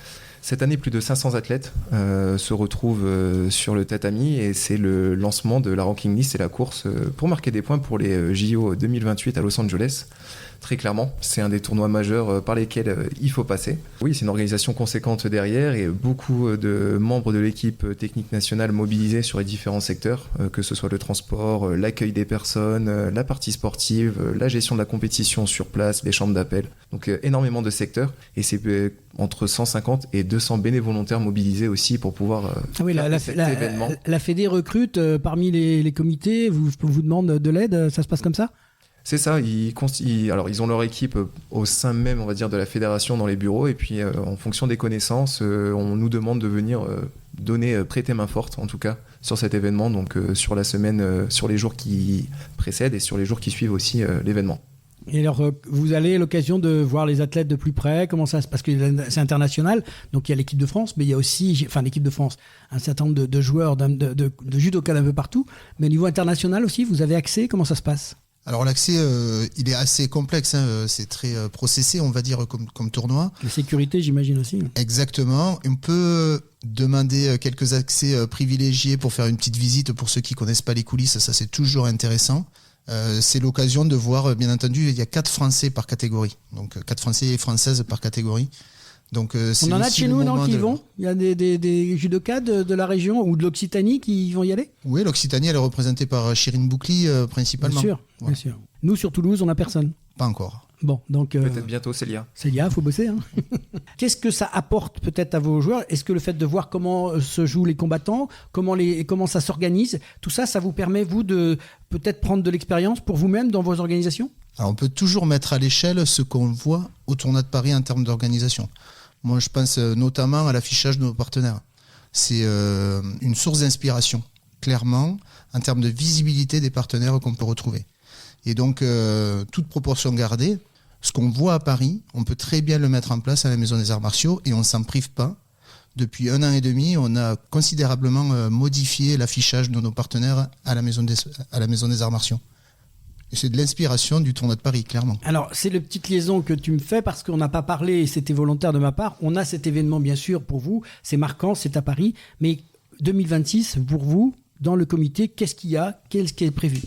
Cette année, plus de 500 athlètes se retrouvent sur le tatami et c'est le lancement de la ranking list et la course pour marquer des points pour les JO 2028 à Los Angeles. Très clairement, c'est un des tournois majeurs par lesquels il faut passer. Oui, c'est une organisation conséquente derrière et beaucoup de membres de l'équipe technique nationale mobilisés sur les différents secteurs, que ce soit le transport, l'accueil des personnes, la partie sportive, la gestion de la compétition sur place, les chambres d'appel. Donc énormément de secteurs et c'est entre 150 et 200 bénévoles volontaires mobilisés aussi pour pouvoir faire cet événement. La Fédé recrute parmi les comités, vous demande de l'aide, ça se passe comme ça? C'est ça, alors ils ont leur équipe au sein même, on va dire, de la fédération dans les bureaux, et puis en fonction des connaissances, on nous demande de venir prêter main forte, en tout cas, sur cet événement, donc sur la semaine, sur les jours qui précèdent et sur les jours qui suivent aussi l'événement. Et alors, vous avez l'occasion de voir les athlètes de plus près, comment ça se passe? Parce que c'est international, donc il y a l'équipe de France, mais il y a aussi, l'équipe de France, un certain nombre de joueurs, de judokas d'un peu partout, mais au niveau international aussi, vous avez accès, comment ça se passe? Alors l'accès, il est assez complexe, hein, c'est très processé, on va dire, comme tournoi. La sécurité, j'imagine aussi. Exactement. On peut demander quelques accès privilégiés pour faire une petite visite pour ceux qui ne connaissent pas les coulisses, ça c'est toujours intéressant. C'est l'occasion de voir, bien entendu, il y a 4 Français par catégorie, donc 4 Français et Françaises par catégorie. Donc, on en a de chez nous, non, qui y vont? Il y a des judokas de la région ou de l'Occitanie qui vont y aller? Oui, l'Occitanie, elle est représentée par Chirine Boukli principalement. Bien sûr, ouais. Bien sûr. Nous, sur Toulouse, on n'a personne. Pas encore. Bon, donc... Peut-être bientôt, Célia. Célia, il faut bosser. Hein. Qu'est-ce que ça apporte peut-être à vos joueurs? Est-ce que le fait de voir comment se jouent les combattants, comment ça s'organise, tout ça, ça vous permet, vous, de peut-être prendre de l'expérience pour vous-même dans vos organisations? Alors, on peut toujours mettre à l'échelle ce qu'on voit au tournoi de Paris en termes d'organisation. Moi, je pense notamment à l'affichage de nos partenaires. C'est une source d'inspiration, clairement, en termes de visibilité des partenaires qu'on peut retrouver. Et donc, toute proportion gardée, ce qu'on voit à Paris, on peut très bien le mettre en place à la Maison des Arts Martiaux et on ne s'en prive pas. Depuis 1 an et demi, on a considérablement modifié l'affichage de nos partenaires à la Maison des Arts Martiaux. Et c'est de l'inspiration du tournoi de Paris, clairement. Alors, c'est la petite liaison que tu me fais parce qu'on n'a pas parlé, et c'était volontaire de ma part. On a cet événement, bien sûr, pour vous. C'est marquant, c'est à Paris. Mais 2026, pour vous, dans le comité, qu'est-ce qu'il y a? Qu'est-ce qui est prévu?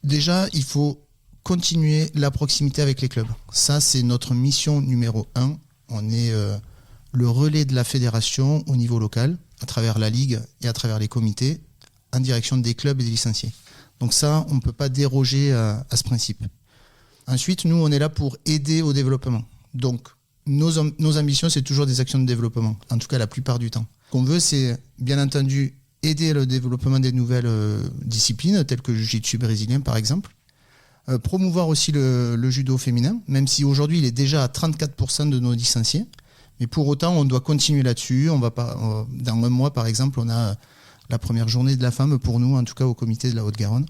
Déjà, il faut continuer la proximité avec les clubs. Ça, c'est notre mission numéro 1. On est le relais de la fédération au niveau local, à travers la Ligue et à travers les comités, en direction des clubs et des licenciés. Donc ça, on ne peut pas déroger à ce principe. Ensuite, nous, on est là pour aider au développement. Donc, nos ambitions, c'est toujours des actions de développement, en tout cas la plupart du temps. Ce qu'on veut, c'est bien entendu aider le développement des nouvelles disciplines, telles que le jiu-jitsu brésilien, par exemple. Promouvoir aussi le judo féminin, même si aujourd'hui, il est déjà à 34% de nos licenciés. Mais pour autant, on doit continuer là-dessus. Dans un mois, par exemple, on a la première journée de la femme pour nous, en tout cas au comité de la Haute-Garonne.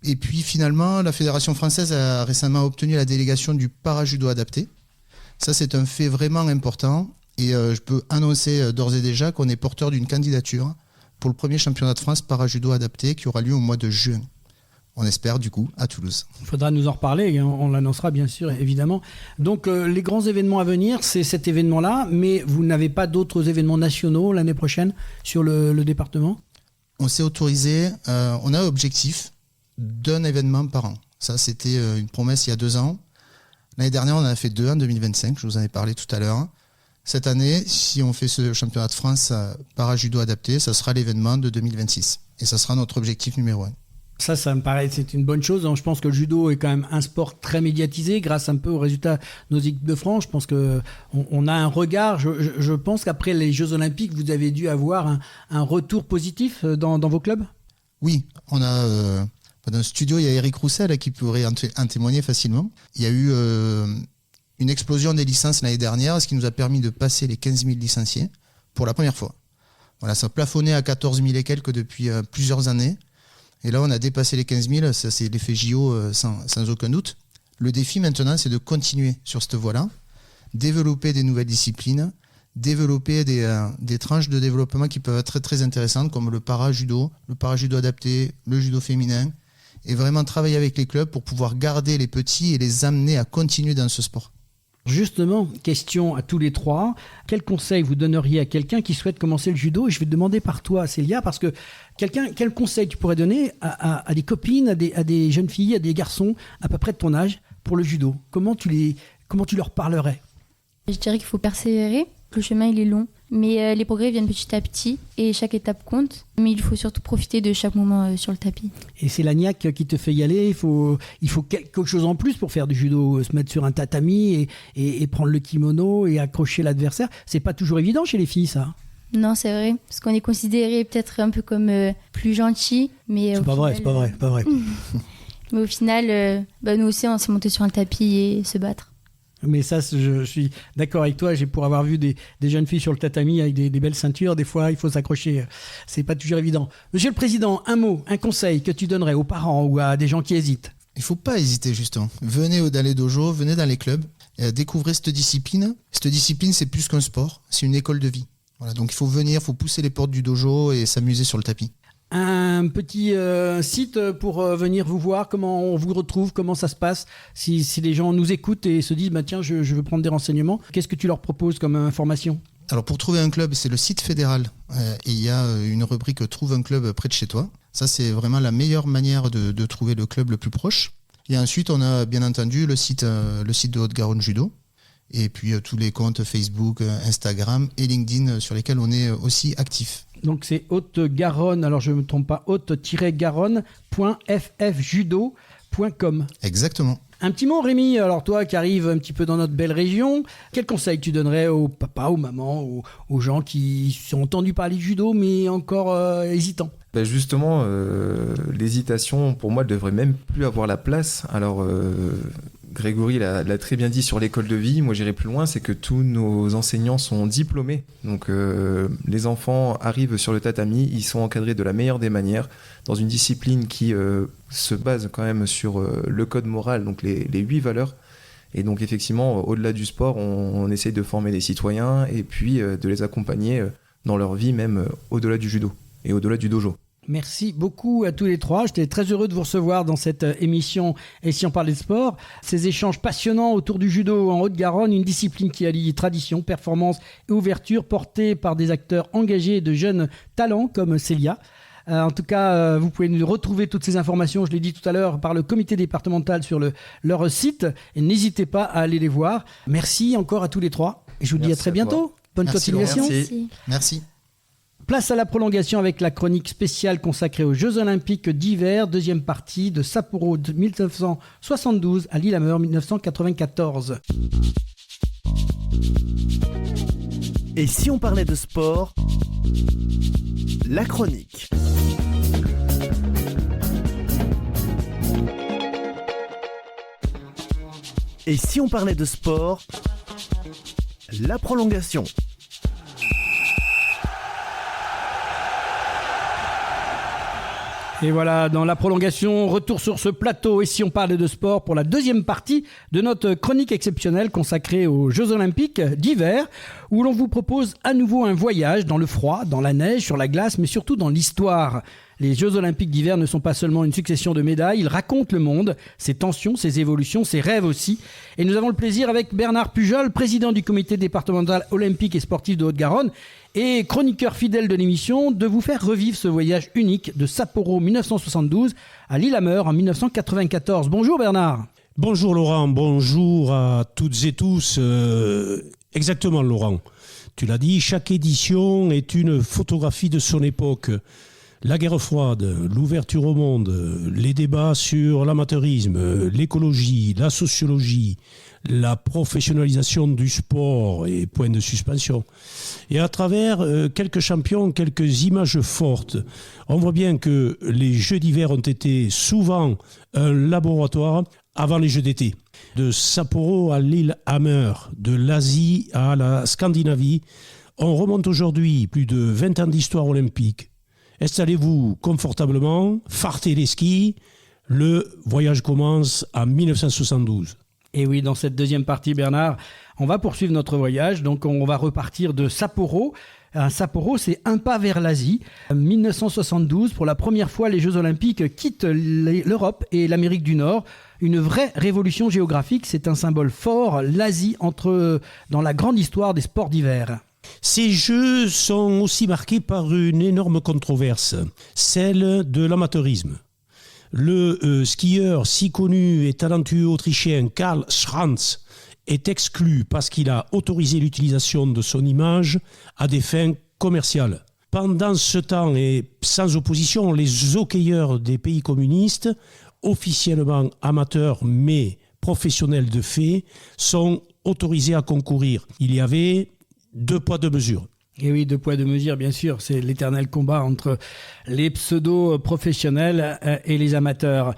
Et puis finalement, la Fédération française a récemment obtenu la délégation du para-judo adapté. Ça, c'est un fait vraiment important. Et je peux annoncer d'ores et déjà qu'on est porteur d'une candidature pour le premier championnat de France para-judo adapté qui aura lieu au mois de juin. On espère du coup à Toulouse. Il faudra nous en reparler, et on l'annoncera bien sûr, évidemment. Donc les grands événements à venir, c'est cet événement-là, mais vous n'avez pas d'autres événements nationaux l'année prochaine sur le département? On s'est autorisé, on a un objectif d'un événement par an. Ça, c'était une promesse il y a 2 ans. L'année dernière, on en a fait 2 en 2025, je vous en ai parlé tout à l'heure. Cette année, si on fait ce championnat de France para-judo adapté, ça sera l'événement de 2026. Et ça sera notre objectif numéro 1. Ça me paraît, c'est une bonne chose. Je pense que le judo est quand même un sport très médiatisé grâce un peu aux résultats de nos équipes de France. Je pense qu'on a un regard. Je pense qu'après les Jeux Olympiques, vous avez dû avoir un retour positif dans vos clubs? Oui, on a dans le studio, il y a Eric Roussel qui pourrait en témoigner facilement. Il y a eu une explosion des licences l'année dernière, ce qui nous a permis de passer les 15 000 licenciés pour la première fois. Voilà, ça plafonnait à 14 000 et quelques depuis plusieurs années. Et là, on a dépassé les 15 000, ça c'est l'effet JO sans aucun doute. Le défi maintenant, c'est de continuer sur cette voie-là, développer des nouvelles disciplines, développer des tranches de développement qui peuvent être très, très intéressantes, comme le para-judo adapté, le judo féminin, et vraiment travailler avec les clubs pour pouvoir garder les petits et les amener à continuer dans ce sport. Justement, question à tous les trois. Quel conseil vous donneriez à quelqu'un qui souhaite commencer le judo? Et je vais te demander par toi, Célia, parce que quel conseil tu pourrais donner à des copines, à des jeunes filles, à des garçons à peu près de ton âge pour le judo? Comment tu leur parlerais? Je dirais qu'il faut persévérer. Le chemin, il est long. Mais les progrès viennent petit à petit et chaque étape compte. Mais il faut surtout profiter de chaque moment sur le tapis. Et c'est la niaque qui te fait y aller. Il faut quelque chose en plus pour faire du judo. Se mettre sur un tatami et prendre le kimono et accrocher l'adversaire. C'est pas toujours évident chez les filles, ça. Non, c'est vrai. Parce qu'on est considéré peut-être un peu comme plus gentil. Mais c'est pas vrai. Mais au final, nous aussi, on s'est monté sur un tapis et se battre. Mais ça, je suis d'accord avec toi. Pour avoir vu des jeunes filles sur le tatami avec des belles ceintures, des fois, il faut s'accrocher. C'est pas toujours évident. Monsieur le Président, un mot, un conseil que tu donnerais aux parents ou à des gens qui hésitent? Il ne faut pas hésiter, justement. Venez dans les dojos, venez dans les clubs, découvrez cette discipline. Cette discipline, c'est plus qu'un sport, c'est une école de vie. Voilà, donc il faut venir, il faut pousser les portes du dojo et s'amuser sur le tapis. Un petit site pour venir vous voir, comment on vous retrouve, comment ça se passe, si les gens nous écoutent et se disent tiens, je veux prendre des renseignements, qu'est-ce que tu leur proposes comme information? Alors pour trouver un club, c'est le site fédéral et il y a une rubrique Trouve un club près de chez toi. Ça, c'est vraiment la meilleure manière de trouver le club le plus proche. Et ensuite, on a bien entendu le site de Haute-Garonne Judo et puis tous les comptes Facebook, Instagram et LinkedIn sur lesquels on est aussi actif. Donc c'est Haute-Garonne, alors je ne me trompe pas, haute-garonne.ffjudo.com. Exactement. Un petit mot, Rémi, alors toi qui arrives un petit peu dans notre belle région, quel conseil tu donnerais aux papas, aux mamans, aux gens qui ont entendu parler de judo mais encore hésitants? Justement, l'hésitation, pour moi, ne devrait même plus avoir la place. Alors, Grégory l'a très bien dit sur l'école de vie. Moi, j'irai plus loin, c'est que tous nos enseignants sont diplômés. Donc, les enfants arrivent sur le tatami, ils sont encadrés de la meilleure des manières, dans une discipline qui se base quand même sur le code moral, donc les 8 valeurs. Et donc, effectivement, au-delà du sport, on essaye de former des citoyens et puis de les accompagner dans leur vie, même au-delà du judo et au-delà du dojo. Merci beaucoup à tous les trois. J'étais très heureux de vous recevoir dans cette émission Et si on parlait de sport. Ces échanges passionnants autour du judo en Haute-Garonne, une discipline qui allie tradition, performance et ouverture, portée par des acteurs engagés et de jeunes talents comme Célia. En tout cas, vous pouvez nous retrouver toutes ces informations, je l'ai dit tout à l'heure, par le comité départemental sur leur site. Et n'hésitez pas à aller les voir. Merci encore à tous les trois. Et je vous dis à très bientôt. Bonne continuation. Merci. Place à la prolongation avec la chronique spéciale consacrée aux Jeux Olympiques d'hiver, deuxième partie de Sapporo de 1972 à Lillehammer 1994. Et si on parlait de sport, la chronique. Et si on parlait de sport, la prolongation. Et voilà, dans la prolongation, retour sur ce plateau. Et si on parlait de sport pour la deuxième partie de notre chronique exceptionnelle consacrée aux Jeux Olympiques d'hiver, où l'on vous propose à nouveau un voyage dans le froid, dans la neige, sur la glace, mais surtout dans l'histoire. Les Jeux Olympiques d'hiver ne sont pas seulement une succession de médailles, ils racontent le monde, ses tensions, ses évolutions, ses rêves aussi. Et nous avons le plaisir avec Bernard Pujol, président du comité départemental olympique et sportif de Haute-Garonne, et chroniqueur fidèle de l'émission, de vous faire revivre ce voyage unique de Sapporo 1972 à Lillehammer en 1994. Bonjour Bernard. Bonjour Laurent, bonjour à toutes et tous. Exactement Laurent, tu l'as dit, chaque édition est une photographie de son époque. La guerre froide, l'ouverture au monde, les débats sur l'amateurisme, l'écologie, la sociologie, la professionnalisation du sport et point de suspension. Et à travers quelques champions, quelques images fortes, on voit bien que les Jeux d'hiver ont été souvent un laboratoire avant les Jeux d'été. De Sapporo à Lillehammer, de l'Asie à la Scandinavie, on remonte aujourd'hui plus de 20 ans d'histoire olympique. Installez-vous confortablement, fartez les skis, le voyage commence en 1972. Et oui, dans cette deuxième partie, Bernard, on va poursuivre notre voyage. Donc, on va repartir de Sapporo. Sapporo, c'est un pas vers l'Asie. 1972, pour la première fois, les Jeux Olympiques quittent l'Europe et l'Amérique du Nord. Une vraie révolution géographique. C'est un symbole fort, l'Asie, dans la grande histoire des sports d'hiver. Ces Jeux sont aussi marqués par une énorme controverse, celle de l'amateurisme. Le skieur si connu et talentueux autrichien Karl Schranz est exclu parce qu'il a autorisé l'utilisation de son image à des fins commerciales. Pendant ce temps et sans opposition, les hockeyeurs des pays communistes, officiellement amateurs mais professionnels de fait, sont autorisés à concourir. Il y avait 2 poids 2 mesures. Et oui, 2 poids 2 mesures, bien sûr. C'est l'éternel combat entre les pseudo-professionnels et les amateurs.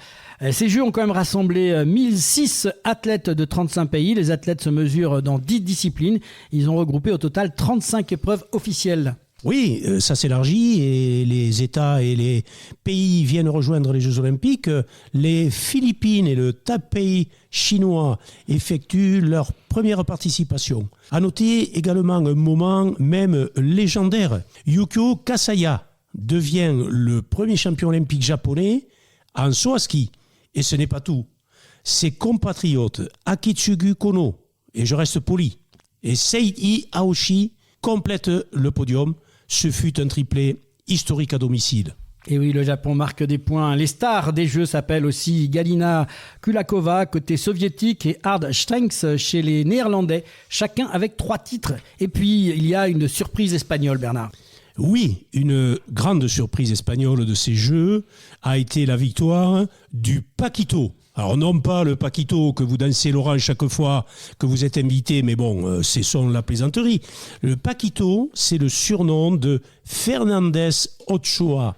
Ces Jeux ont quand même rassemblé 1006 athlètes de 35 pays. Les athlètes se mesurent dans 10 disciplines. Ils ont regroupé au total 35 épreuves officielles. Oui, ça s'élargit et les États et les pays viennent rejoindre les Jeux Olympiques. Les Philippines et le Taipei chinois effectuent leur première participation. À noter également un moment même légendaire. Yukio Kasaya devient le premier champion olympique japonais en saut à ski. Et ce n'est pas tout. Ses compatriotes Akitsugu Kono, et je reste poli, et Seiji Aoshi complètent le podium. Ce fut un triplé historique à domicile. Et oui, le Japon marque des points. Les stars des Jeux s'appellent aussi Galina Kulakova côté soviétique et Hard Strengs chez les Néerlandais, chacun avec 3 titres. Et puis, il y a une surprise espagnole, Bernard. Oui, une grande surprise espagnole de ces Jeux a été la victoire du Paquito. Alors non pas le Paquito que vous dansez Laurent chaque fois que vous êtes invité, mais bon, c'est son la plaisanterie. Le Paquito, c'est le surnom de Fernandez Ochoa.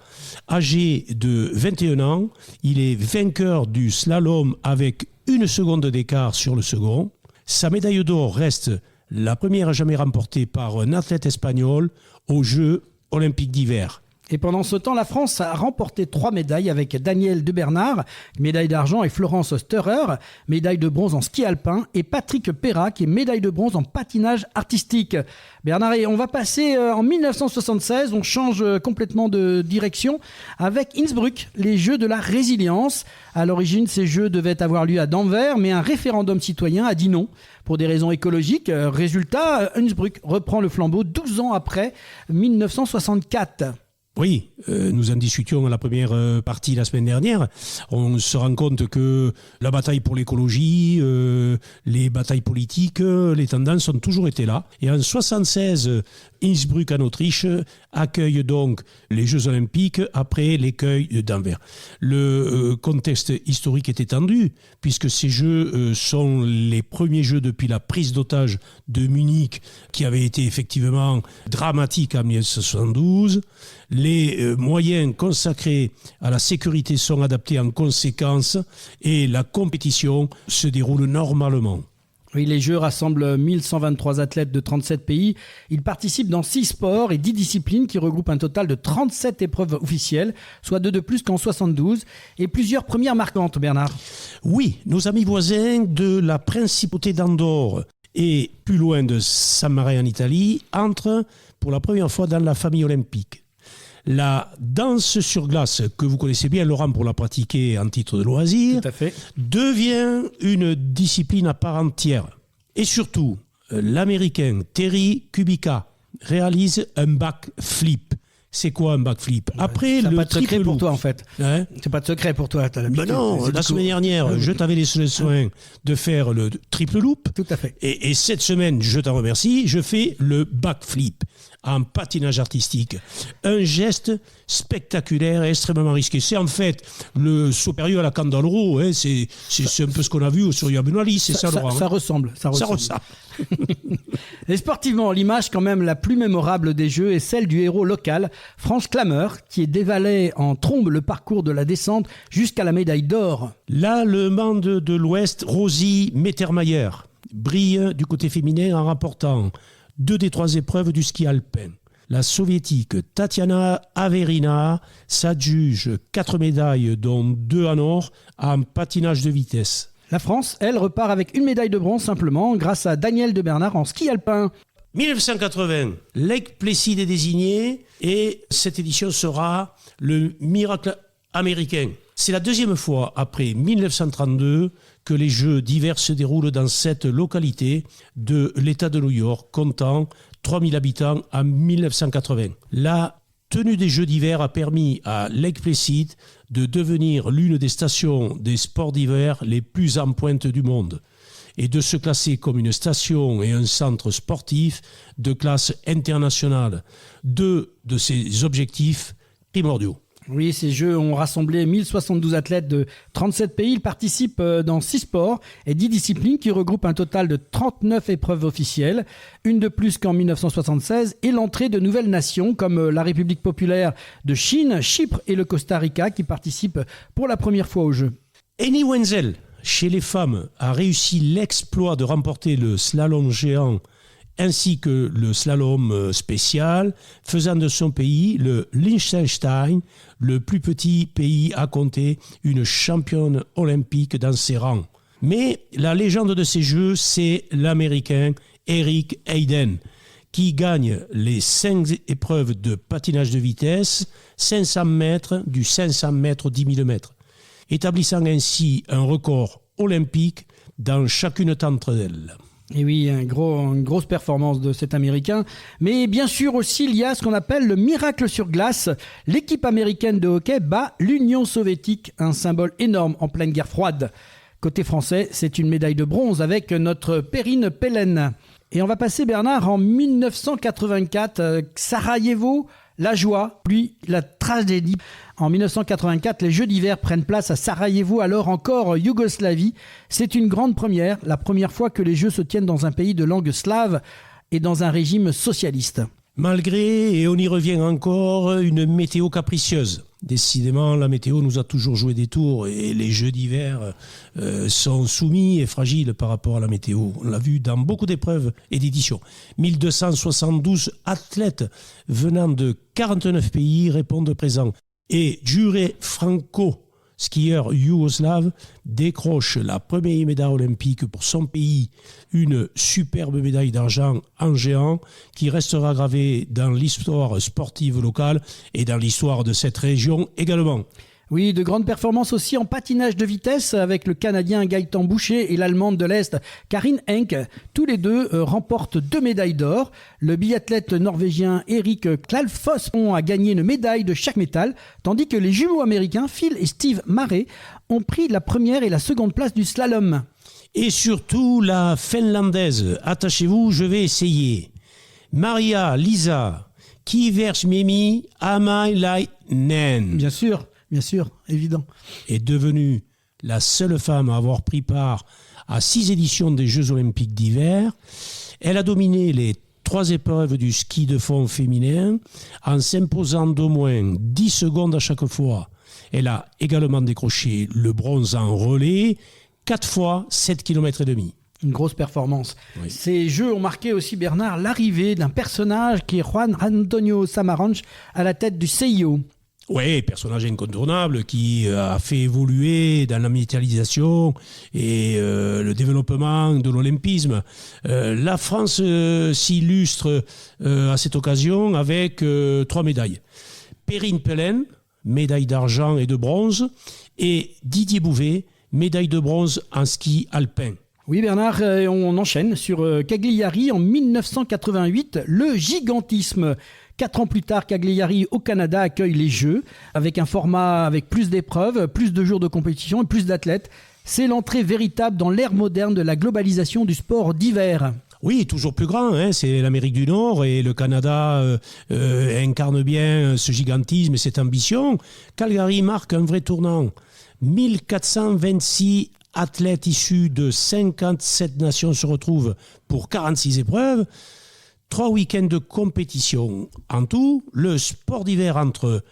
Âgé de 21 ans, il est vainqueur du slalom avec 1 seconde d'écart sur le second. Sa médaille d'or reste la première jamais remportée par un athlète espagnol aux Jeux Olympiques d'hiver. Et pendant ce temps, la France a remporté 3 médailles avec Daniel de Bernard, médaille d'argent, et Florence Steurer, médaille de bronze en ski alpin, et Patrick Perra, qui est médaille de bronze en patinage artistique. Bernard, et on va passer en 1976, on change complètement de direction avec Innsbruck, les Jeux de la résilience. À l'origine, ces Jeux devaient avoir lieu à Denver, mais un référendum citoyen a dit non pour des raisons écologiques. Résultat, Innsbruck reprend le flambeau 12 ans après 1964. Oui, nous en discutions dans la première partie la semaine dernière. On se rend compte que la bataille pour l'écologie, les batailles politiques, les tendances ont toujours été là. Et en 76, Innsbruck en Autriche accueille donc les Jeux Olympiques après l'écueil d'Anvers. Le contexte historique est étendu puisque ces Jeux sont les premiers Jeux depuis la prise d'otage de Munich qui avait été effectivement dramatique en 1972. Les moyens consacrés à la sécurité sont adaptés en conséquence et la compétition se déroule normalement. Oui, les Jeux rassemblent 1123 athlètes de 37 pays. Ils participent dans 6 sports et 10 disciplines qui regroupent un total de 37 épreuves officielles, soit 2 de plus qu'en 72, et plusieurs premières marquantes, Bernard. Oui, nos amis voisins de la principauté d'Andorre et plus loin de San Marino en Italie entrent pour la première fois dans la famille olympique. La danse sur glace, que vous connaissez bien, Laurent, pour la pratiquer en titre de loisir, tout à fait, devient une discipline à part entière. Et surtout, l'Américain Terry Kubica réalise un backflip. C'est quoi un backflip? Après ça le pas de secret pour loop. toi en fait. Hein? C'est pas de secret pour toi. T'as l'habitude. Ben non, la semaine dernière, je t'avais laissé le soin de faire le triple loop. Tout à fait. Et cette semaine, je t'en remercie, je fais le backflip en patinage artistique. Un geste spectaculaire et extrêmement risqué. C'est en fait le supérieur à la Candeloro. Hein, c'est un peu ce qu'on a vu sur Yabunali, c'est ça, Laurent. Ça ressemble. Ça ressemble. Et sportivement, l'image quand même la plus mémorable des Jeux est celle du héros local, Franz Klammer, qui est dévalé en trombe le parcours de la descente jusqu'à la médaille d'or. L'Allemande de l'Ouest, Rosie Mettermeier, brille du côté féminin en remportant 2 des 3 épreuves du ski alpin. La soviétique Tatiana Averina s'adjuge 4 médailles, dont 2 en or, en patinage de vitesse. La France, elle, repart avec une médaille de bronze simplement grâce à Daniel de Bernard en ski alpin. 1980, Lake Placid est désigné et cette édition sera le miracle américain. C'est la 2e fois après 1932 que les Jeux d'hiver se déroulent dans cette localité de l'État de New York, comptant 3000 habitants en 1980. La tenue des Jeux d'hiver a permis à Lake Placid de devenir l'une des stations des sports d'hiver les plus en pointe du monde et de se classer comme une station et un centre sportif de classe internationale. 2 de ces objectifs primordiaux. Oui, ces Jeux ont rassemblé 1072 athlètes de 37 pays. Ils participent dans 6 sports et 10 disciplines qui regroupent un total de 39 épreuves officielles, une de plus qu'en 1976, et l'entrée de nouvelles nations comme la République populaire de Chine, Chypre et le Costa Rica qui participent pour la première fois aux Jeux. Annie Wenzel, chez les femmes, a réussi l'exploit de remporter le slalom géant ainsi que le slalom spécial, faisant de son pays, le Liechtenstein, le plus petit pays à compter une championne olympique dans ses rangs. Mais la légende de ces Jeux, c'est l'Américain Eric Hayden, qui gagne les 5 épreuves de patinage de vitesse, 500 mètres, du 500 mètres au 10 000 mètres, établissant ainsi un record olympique dans chacune d'entre elles. Et oui, une grosse performance de cet Américain. Mais bien sûr aussi, il y a ce qu'on appelle le miracle sur glace. L'équipe américaine de hockey bat l'Union soviétique, un symbole énorme en pleine guerre froide. Côté français, c'est une médaille de bronze avec notre Perrine Pellen. Et on va passer, Bernard, en 1984, Sarajevo, la joie, puis la tragédie. En 1984, les Jeux d'hiver prennent place à Sarajevo, alors encore Yougoslavie. C'est une grande première, la première fois que les Jeux se tiennent dans un pays de langue slave et dans un régime socialiste. Malgré, et on y revient encore, une météo capricieuse. Décidément, la météo nous a toujours joué des tours et les Jeux d'hiver sont soumis et fragiles par rapport à la météo. On l'a vu dans beaucoup d'épreuves et d'éditions. 1272 athlètes venant de 49 pays répondent présents. Et Jure Franco, skieur yougoslave, décroche la première médaille olympique pour son pays, une superbe médaille d'argent en géant qui restera gravée dans l'histoire sportive locale et dans l'histoire de cette région également. Oui, de grandes performances aussi en patinage de vitesse avec le Canadien Gaëtan Boucher et l'Allemande de l'Est Karin Henk. Tous les deux remportent 2 médailles d'or. Le biathlète norvégien Erik Klalfoss a gagné une médaille de chaque métal, tandis que les jumeaux américains Phil et Steve Mare ont pris la première et la seconde place du slalom. Et surtout la finlandaise, attachez-vous, je vais essayer. Maria-Liisa Kiversmiemi Hämäläinen. Bien sûr, évident. Est devenue la seule femme à avoir pris part à 6 éditions des Jeux Olympiques d'hiver. Elle a dominé les 3 épreuves du ski de fond féminin en s'imposant d'au moins 10 secondes à chaque fois. Elle a également décroché le bronze en relais, 4 fois 7,5 km. Une grosse performance. Oui. Ces Jeux ont marqué aussi, Bernard, l'arrivée d'un personnage qui est Juan Antonio Samaranch à la tête du CIO. Oui, personnage incontournable qui a fait évoluer dans la médiatisation et le développement de l'olympisme. La France s'illustre à cette occasion avec 3 médailles. Perrine Pelen, médaille d'argent et de bronze, et Didier Bouvet, médaille de bronze en ski alpin. Oui Bernard, on enchaîne sur Cagliari en 1988, le gigantisme. 4 ans plus tard, Cagliari au Canada accueille les Jeux avec un format avec plus d'épreuves, plus de jours de compétition et plus d'athlètes. C'est l'entrée véritable dans l'ère moderne de la globalisation du sport d'hiver. Oui, toujours plus grand, hein, c'est l'Amérique du Nord et le Canada incarne bien ce gigantisme et cette ambition. Calgary marque un vrai tournant. 1426 athlètes issus de 57 nations se retrouvent pour 46 épreuves. 3 week-ends de compétition. En tout, le sport d'hiver entre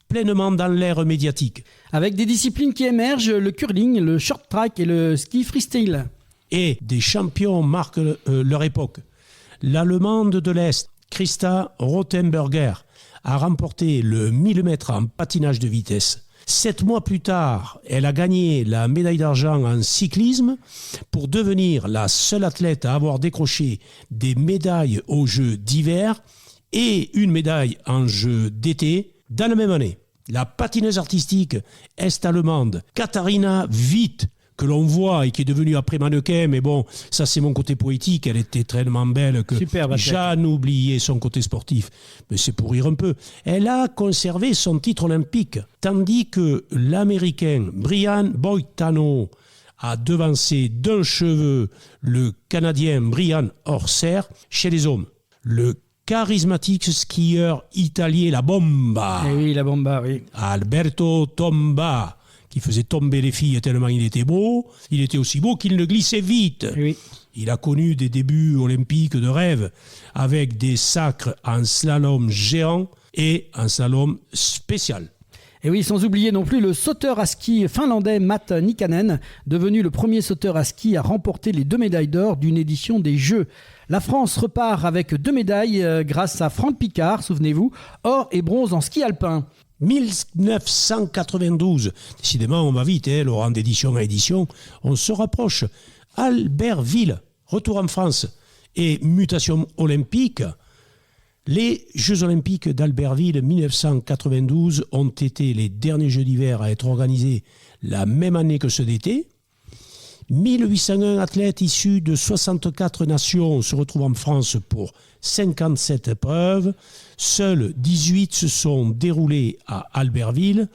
pleinement dans l'ère médiatique. Avec des disciplines qui émergent, le curling, le short track et le ski freestyle. Et des champions marquent leur époque. L'Allemande de l'Est, Christa Rothenberger, a remporté le 1000 mètres en patinage de vitesse. 7 mois plus tard, elle a gagné la médaille d'argent en cyclisme pour devenir la seule athlète à avoir décroché des médailles aux Jeux d'hiver et une médaille en Jeux d'été dans la même année. La patineuse artistique est-allemande Katharina Witt, que l'on voit et qui est devenue après mannequin, mais bon, ça c'est mon côté poétique, elle était tellement belle que j'en oubliais son côté sportif. Mais c'est pour rire un peu. Elle a conservé son titre olympique, tandis que l'Américain Brian Boitano a devancé d'un cheveu le Canadien Brian Orser chez les hommes. Le charismatique skieur italien La Bomba. Eh oui, La Bomba, oui. Alberto Tomba, qui faisait tomber les filles tellement il était beau. Il était aussi beau qu'il ne glissait vite. Oui. Il a connu des débuts olympiques de rêve avec des sacres en slalom géant et en slalom spécial. Et oui, sans oublier non plus le sauteur à ski finlandais Matt Nikkanen, devenu le premier sauteur à ski à remporter les 2 médailles d'or d'une édition des Jeux. La France repart avec 2 médailles grâce à Franck Picard, souvenez-vous, or et bronze en ski alpin. 1992, décidément on va vite, Laurent, d'édition à édition, on se rapproche. Albertville, retour en France et mutation olympique. Les Jeux Olympiques d'Albertville 1992 ont été les derniers Jeux d'hiver à être organisés la même année que ceux d'été. 1801 athlètes issus de 64 nations se retrouvent en France pour 57 épreuves. Seuls 18 se sont déroulés à Albertville,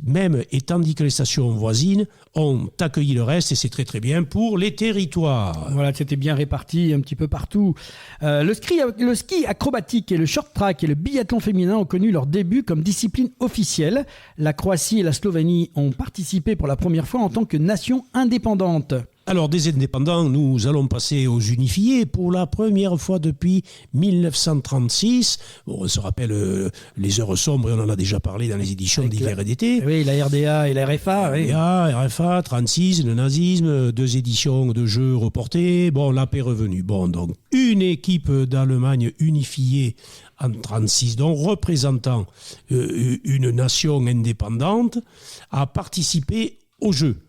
même et tandis que les stations voisines ont accueilli le reste, et c'est très très bien pour les territoires. Voilà, c'était bien réparti un petit peu partout. Le ski acrobatique et le short track et le biathlon féminin ont connu leur début comme discipline officielle. La Croatie et la Slovénie ont participé pour la première fois en tant que nation indépendante. Alors, des indépendants, nous allons passer aux unifiés pour la première fois depuis 1936. Bon, on se rappelle les heures sombres, et on en a déjà parlé dans les éditions d'hiver et d'été. Oui, la RDA et la RFA. Oui. RFA, 36, le nazisme, 2 éditions de jeux reportés. Bon, la paix est revenue. Bon, donc, une équipe d'Allemagne unifiée en 36, donc représentant une nation indépendante, a participé aux Jeux.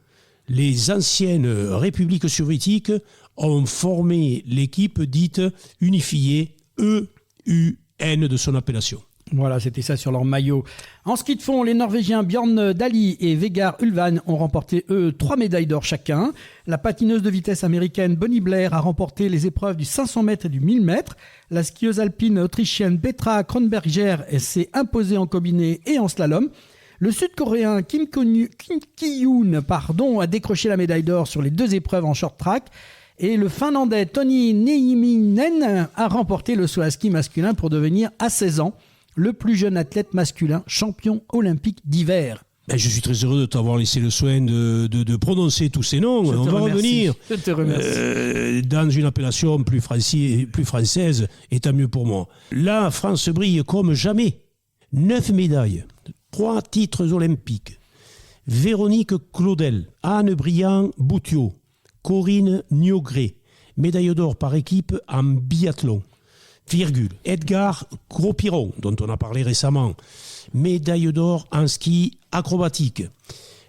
Les anciennes républiques soviétiques ont formé l'équipe dite unifiée, EUN de son appellation. Voilà, c'était ça sur leur maillot. En ski de fond, les Norvégiens Bjørn Dali et Vegard Ulvan ont remporté, 3 médailles d'or chacun. La patineuse de vitesse américaine Bonnie Blair a remporté les épreuves du 500 mètres et du 1000 mètres. La skieuse alpine autrichienne Petra Kronberger s'est imposée en combiné et en slalom. Le Sud-Coréen Kim Ki-yoon a décroché la médaille d'or sur les 2 épreuves en short track. Et le Finlandais Toni Nieminen a remporté le saut à ski masculin pour devenir, à 16 ans, le plus jeune athlète masculin champion olympique d'hiver. Je suis très heureux de t'avoir laissé le soin de prononcer tous ces noms. On va revenir dans une appellation plus française, et tant mieux pour moi. La France brille comme jamais. 9 médailles, 3 titres olympiques. Véronique Claudel, Anne Briand-Boutiot, Corinne Niogré, médaille d'or par équipe en biathlon. Edgar Gros-Piron, dont on a parlé récemment, médaille d'or en ski acrobatique.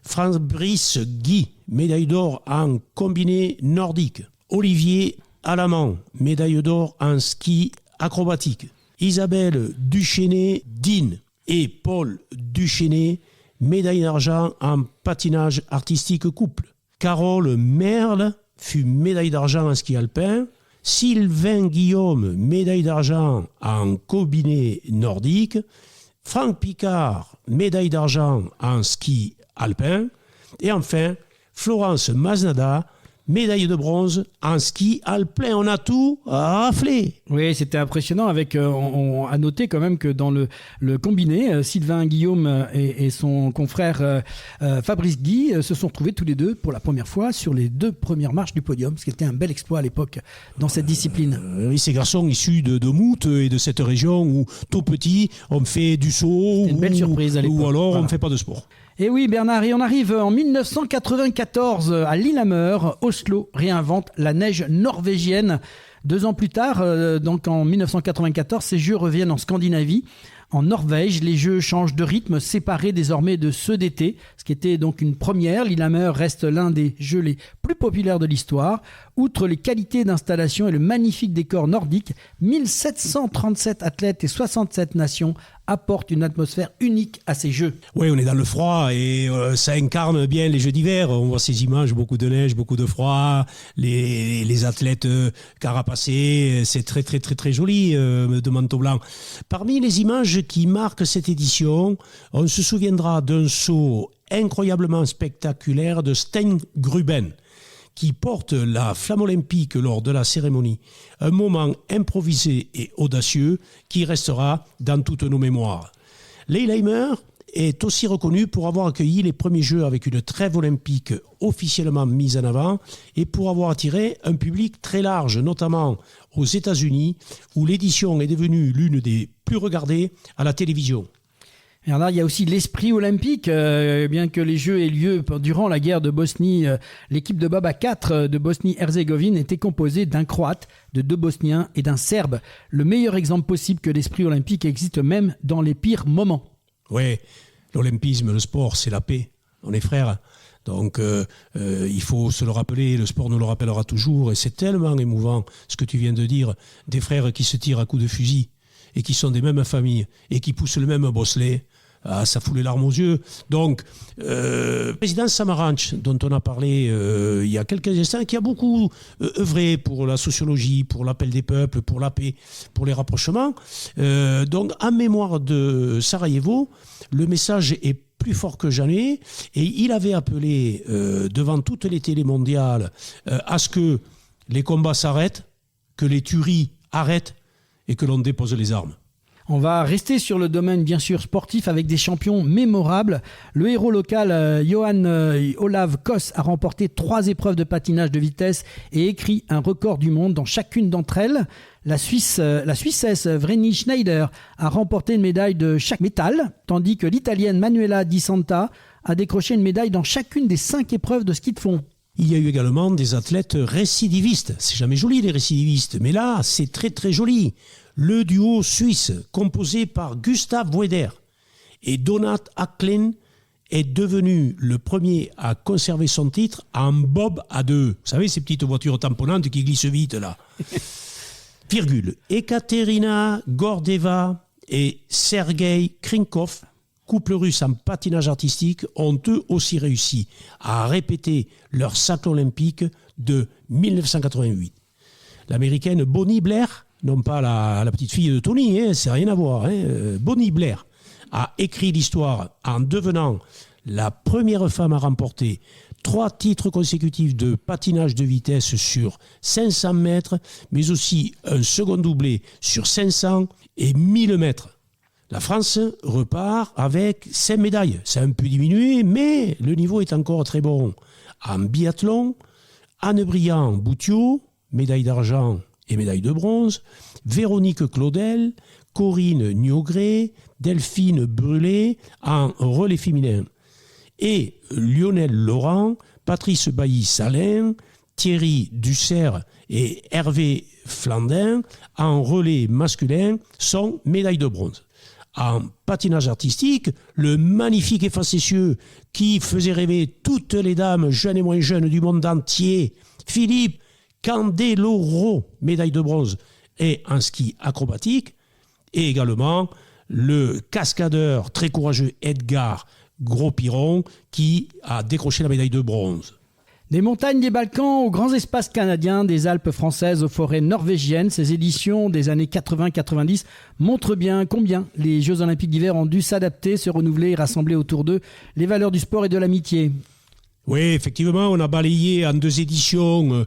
Fabrice Guy, médaille d'or en combiné nordique. Olivier Alamand, médaille d'or en ski acrobatique. Isabelle Duchesnay-Dine et Paul Duchesnay, médaille d'argent en patinage artistique couple. Carole Merle fut médaille d'argent en ski alpin. Sylvain Guillaume, médaille d'argent en combiné nordique. Franck Picard, médaille d'argent en ski alpin. Et enfin, Florence Masnada, médaille de bronze en ski alpin. On a tout raflé. Oui, c'était impressionnant. On a noté quand même que dans le combiné, Sylvain Guillaume et son confrère Fabrice Guy se sont retrouvés tous les deux pour la première fois sur les 2 premières marches du podium, ce qui était un bel exploit à l'époque dans cette discipline. Oui, ces garçons issus de Mout et de cette région où, tout petit, on fait du saut. Une belle surprise à l'époque. Ou alors on ne fait pas de sport. Et oui, Bernard, et on arrive en 1994 à Lillehammer. Oslo réinvente la neige norvégienne. 2 ans plus tard, donc en 1994, ces Jeux reviennent en Scandinavie. En Norvège, les Jeux changent de rythme, séparés désormais de ceux d'été, ce qui était donc une première. Lillehammer reste l'un des Jeux les plus populaires de l'histoire. Outre les qualités d'installation et le magnifique décor nordique, 1737 athlètes et 67 nations apportent une atmosphère unique à ces Jeux. Oui, on est dans le froid et ça incarne bien les Jeux d'hiver. On voit ces images, beaucoup de neige, beaucoup de froid, les athlètes carapacés, c'est très très très très joli de manteau blanc. Parmi les images qui marquent cette édition, on se souviendra d'un saut incroyablement spectaculaire de Sten Gruben, qui porte la flamme olympique lors de la cérémonie. Un moment improvisé et audacieux qui restera dans toutes nos mémoires. Lillehammer est aussi reconnu pour avoir accueilli les premiers Jeux avec une trêve olympique officiellement mise en avant et pour avoir attiré un public très large, notamment aux États-Unis, où l'édition est devenue l'une des plus regardées à la télévision. Bernard, il y a aussi l'esprit olympique. Bien que les Jeux aient lieu durant la guerre de Bosnie, l'équipe de Baba 4 de Bosnie-Herzégovine était composée d'un Croate, de 2 Bosniens et d'un Serbe. Le meilleur exemple possible que l'esprit olympique existe même dans les pires moments. Oui, l'olympisme, le sport, c'est la paix. On est frères. Donc, il faut se le rappeler, le sport nous le rappellera toujours. Et c'est tellement émouvant ce que tu viens de dire, des frères qui se tirent à coups de fusil et qui sont des mêmes familles et qui poussent le même bosselet. Ah, ça fout les larmes aux yeux. Donc, le président Samaranch, dont on a parlé il y a quelques instants, qui a beaucoup œuvré pour la sociologie, pour l'appel des peuples, pour la paix, pour les rapprochements. Donc, en mémoire de Sarajevo, le message est plus fort que jamais. Et il avait appelé, devant toutes les télés mondiales, à ce que les combats s'arrêtent, que les tueries arrêtent et que l'on dépose les armes. On va rester sur le domaine bien sûr sportif avec des champions mémorables. Le héros local Johan Olav Koss a remporté 3 épreuves de patinage de vitesse et écrit un record du monde dans chacune d'entre elles. La Suissesse Vreni Schneider a remporté une médaille de chaque métal, tandis que l'Italienne Manuela Di Santa a décroché une médaille dans chacune des 5 épreuves de ski de fond. Il y a eu également des athlètes récidivistes. C'est jamais joli les récidivistes, mais là c'est très très joli. Le duo suisse composé par Gustav Weder et Donat Acklin est devenu le premier à conserver son titre en bob à 2. Vous savez, ces petites voitures tamponnantes qui glissent vite là. Virgule. Ekaterina Gordeva et Sergei Krinkov, couple russe en patinage artistique, ont eux aussi réussi à répéter leur sacre olympique de 1988. L'américaine Bonnie Blair, non pas la petite fille de Tony, c'est rien à voir, Bonnie Blair a écrit l'histoire en devenant la première femme à remporter 3 titres consécutifs de patinage de vitesse sur 500 mètres, mais aussi un second doublé sur 500 et 1000 mètres. La France repart avec 5 médailles. Ça a un peu diminué, mais le niveau est encore très bon. En biathlon, Anne Briand-Boutiot, médaille d'argent et médaille de bronze, Véronique Claudel, Corinne Niogré, Delphine Brûlé en relais féminin. Et Lionel Laurent, Patrice Bailly-Salin, Thierry Dussert et Hervé Flandin en relais masculin sont médailles de bronze. En patinage artistique, le magnifique et facétieux qui faisait rêver toutes les dames jeunes et moins jeunes du monde entier, Philippe Candeloro, médaille de bronze, et en ski acrobatique, et également le cascadeur très courageux Edgar Gros-Piron qui a décroché la médaille de bronze. Des montagnes des Balkans aux grands espaces canadiens, des Alpes françaises aux forêts norvégiennes, ces éditions des années 80-90 montrent bien combien les Jeux Olympiques d'hiver ont dû s'adapter, se renouveler et rassembler autour d'eux les valeurs du sport et de l'amitié. Oui, effectivement, on a balayé en 2 éditions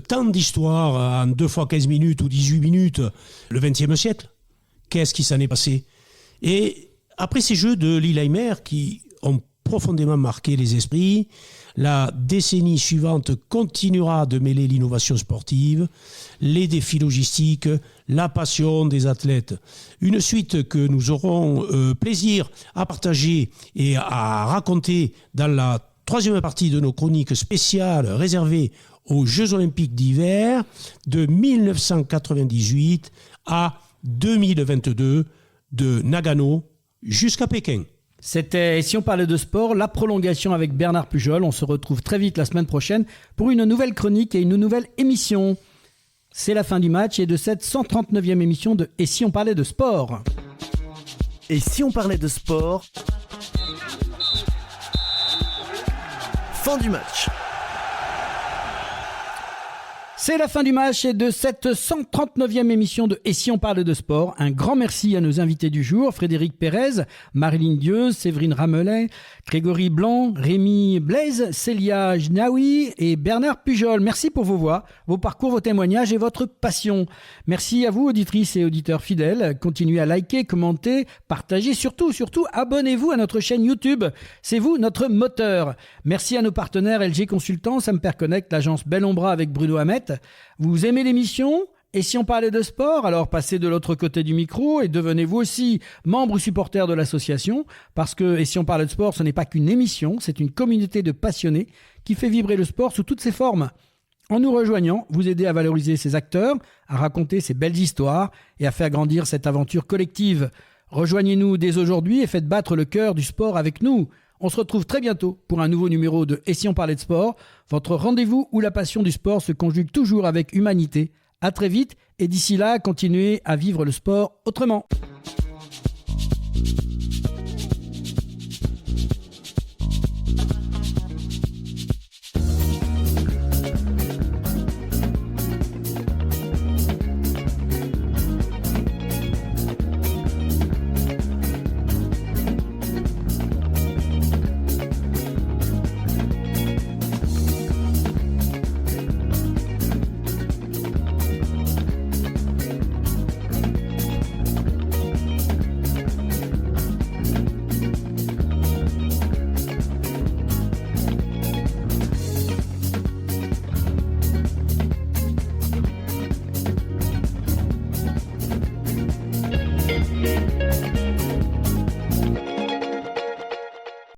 tant d'histoires en 2 fois 15 minutes ou 18 minutes le XXe siècle. Qu'est-ce qui s'en est passé? Et après ces Jeux de Lillehammer qui ont profondément marqué les esprits, la décennie suivante continuera de mêler l'innovation sportive, les défis logistiques, la passion des athlètes. Une suite que nous aurons plaisir à partager et à raconter dans la 3e partie de nos chroniques spéciales réservées aux Jeux Olympiques d'hiver de 1998 à 2022 de Nagano jusqu'à Pékin. C'était, si on parlait de sport, la prolongation avec Bernard Pujol. On se retrouve très vite la semaine prochaine pour une nouvelle chronique et une nouvelle émission. C'est la fin du match et de cette 139e émission de Et si on parlait de sport? Et si on parlait de sport? Fin du match. C'est la fin du match et de cette 139e émission de Et si on parle de sport. Un grand merci à nos invités du jour, Frédéric Pérez, Marilyn Dieuse, Séverine Ramelet, Grégory Blanc, Rémi Blaise, Célia Jnaoui et Bernard Pujol. Merci pour vos voix, vos parcours, vos témoignages et votre passion. Merci à vous, auditrices et auditeurs fidèles. Continuez à liker, commenter, partager, surtout, abonnez-vous à notre chaîne YouTube. C'est vous, notre moteur. Merci à nos partenaires LG Consultants, Samper Connect, l'agence Bellombra avec Bruno Hamet. Vous aimez l'émission? Et si on parlait de sport, alors passez de l'autre côté du micro et devenez vous aussi membre ou supporter de l'association, parce que Et si on parlait de sport, ce n'est pas qu'une émission, c'est une communauté de passionnés qui fait vibrer le sport sous toutes ses formes. En nous rejoignant, vous aidez à valoriser ces acteurs, à raconter ces belles histoires et à faire grandir cette aventure collective. Rejoignez-nous dès aujourd'hui et faites battre le cœur du sport avec nous. On se retrouve très bientôt pour un nouveau numéro de Et si on parlait de sport, votre rendez-vous où la passion du sport se conjugue toujours avec humanité. À très vite et d'ici là, continuez à vivre le sport autrement.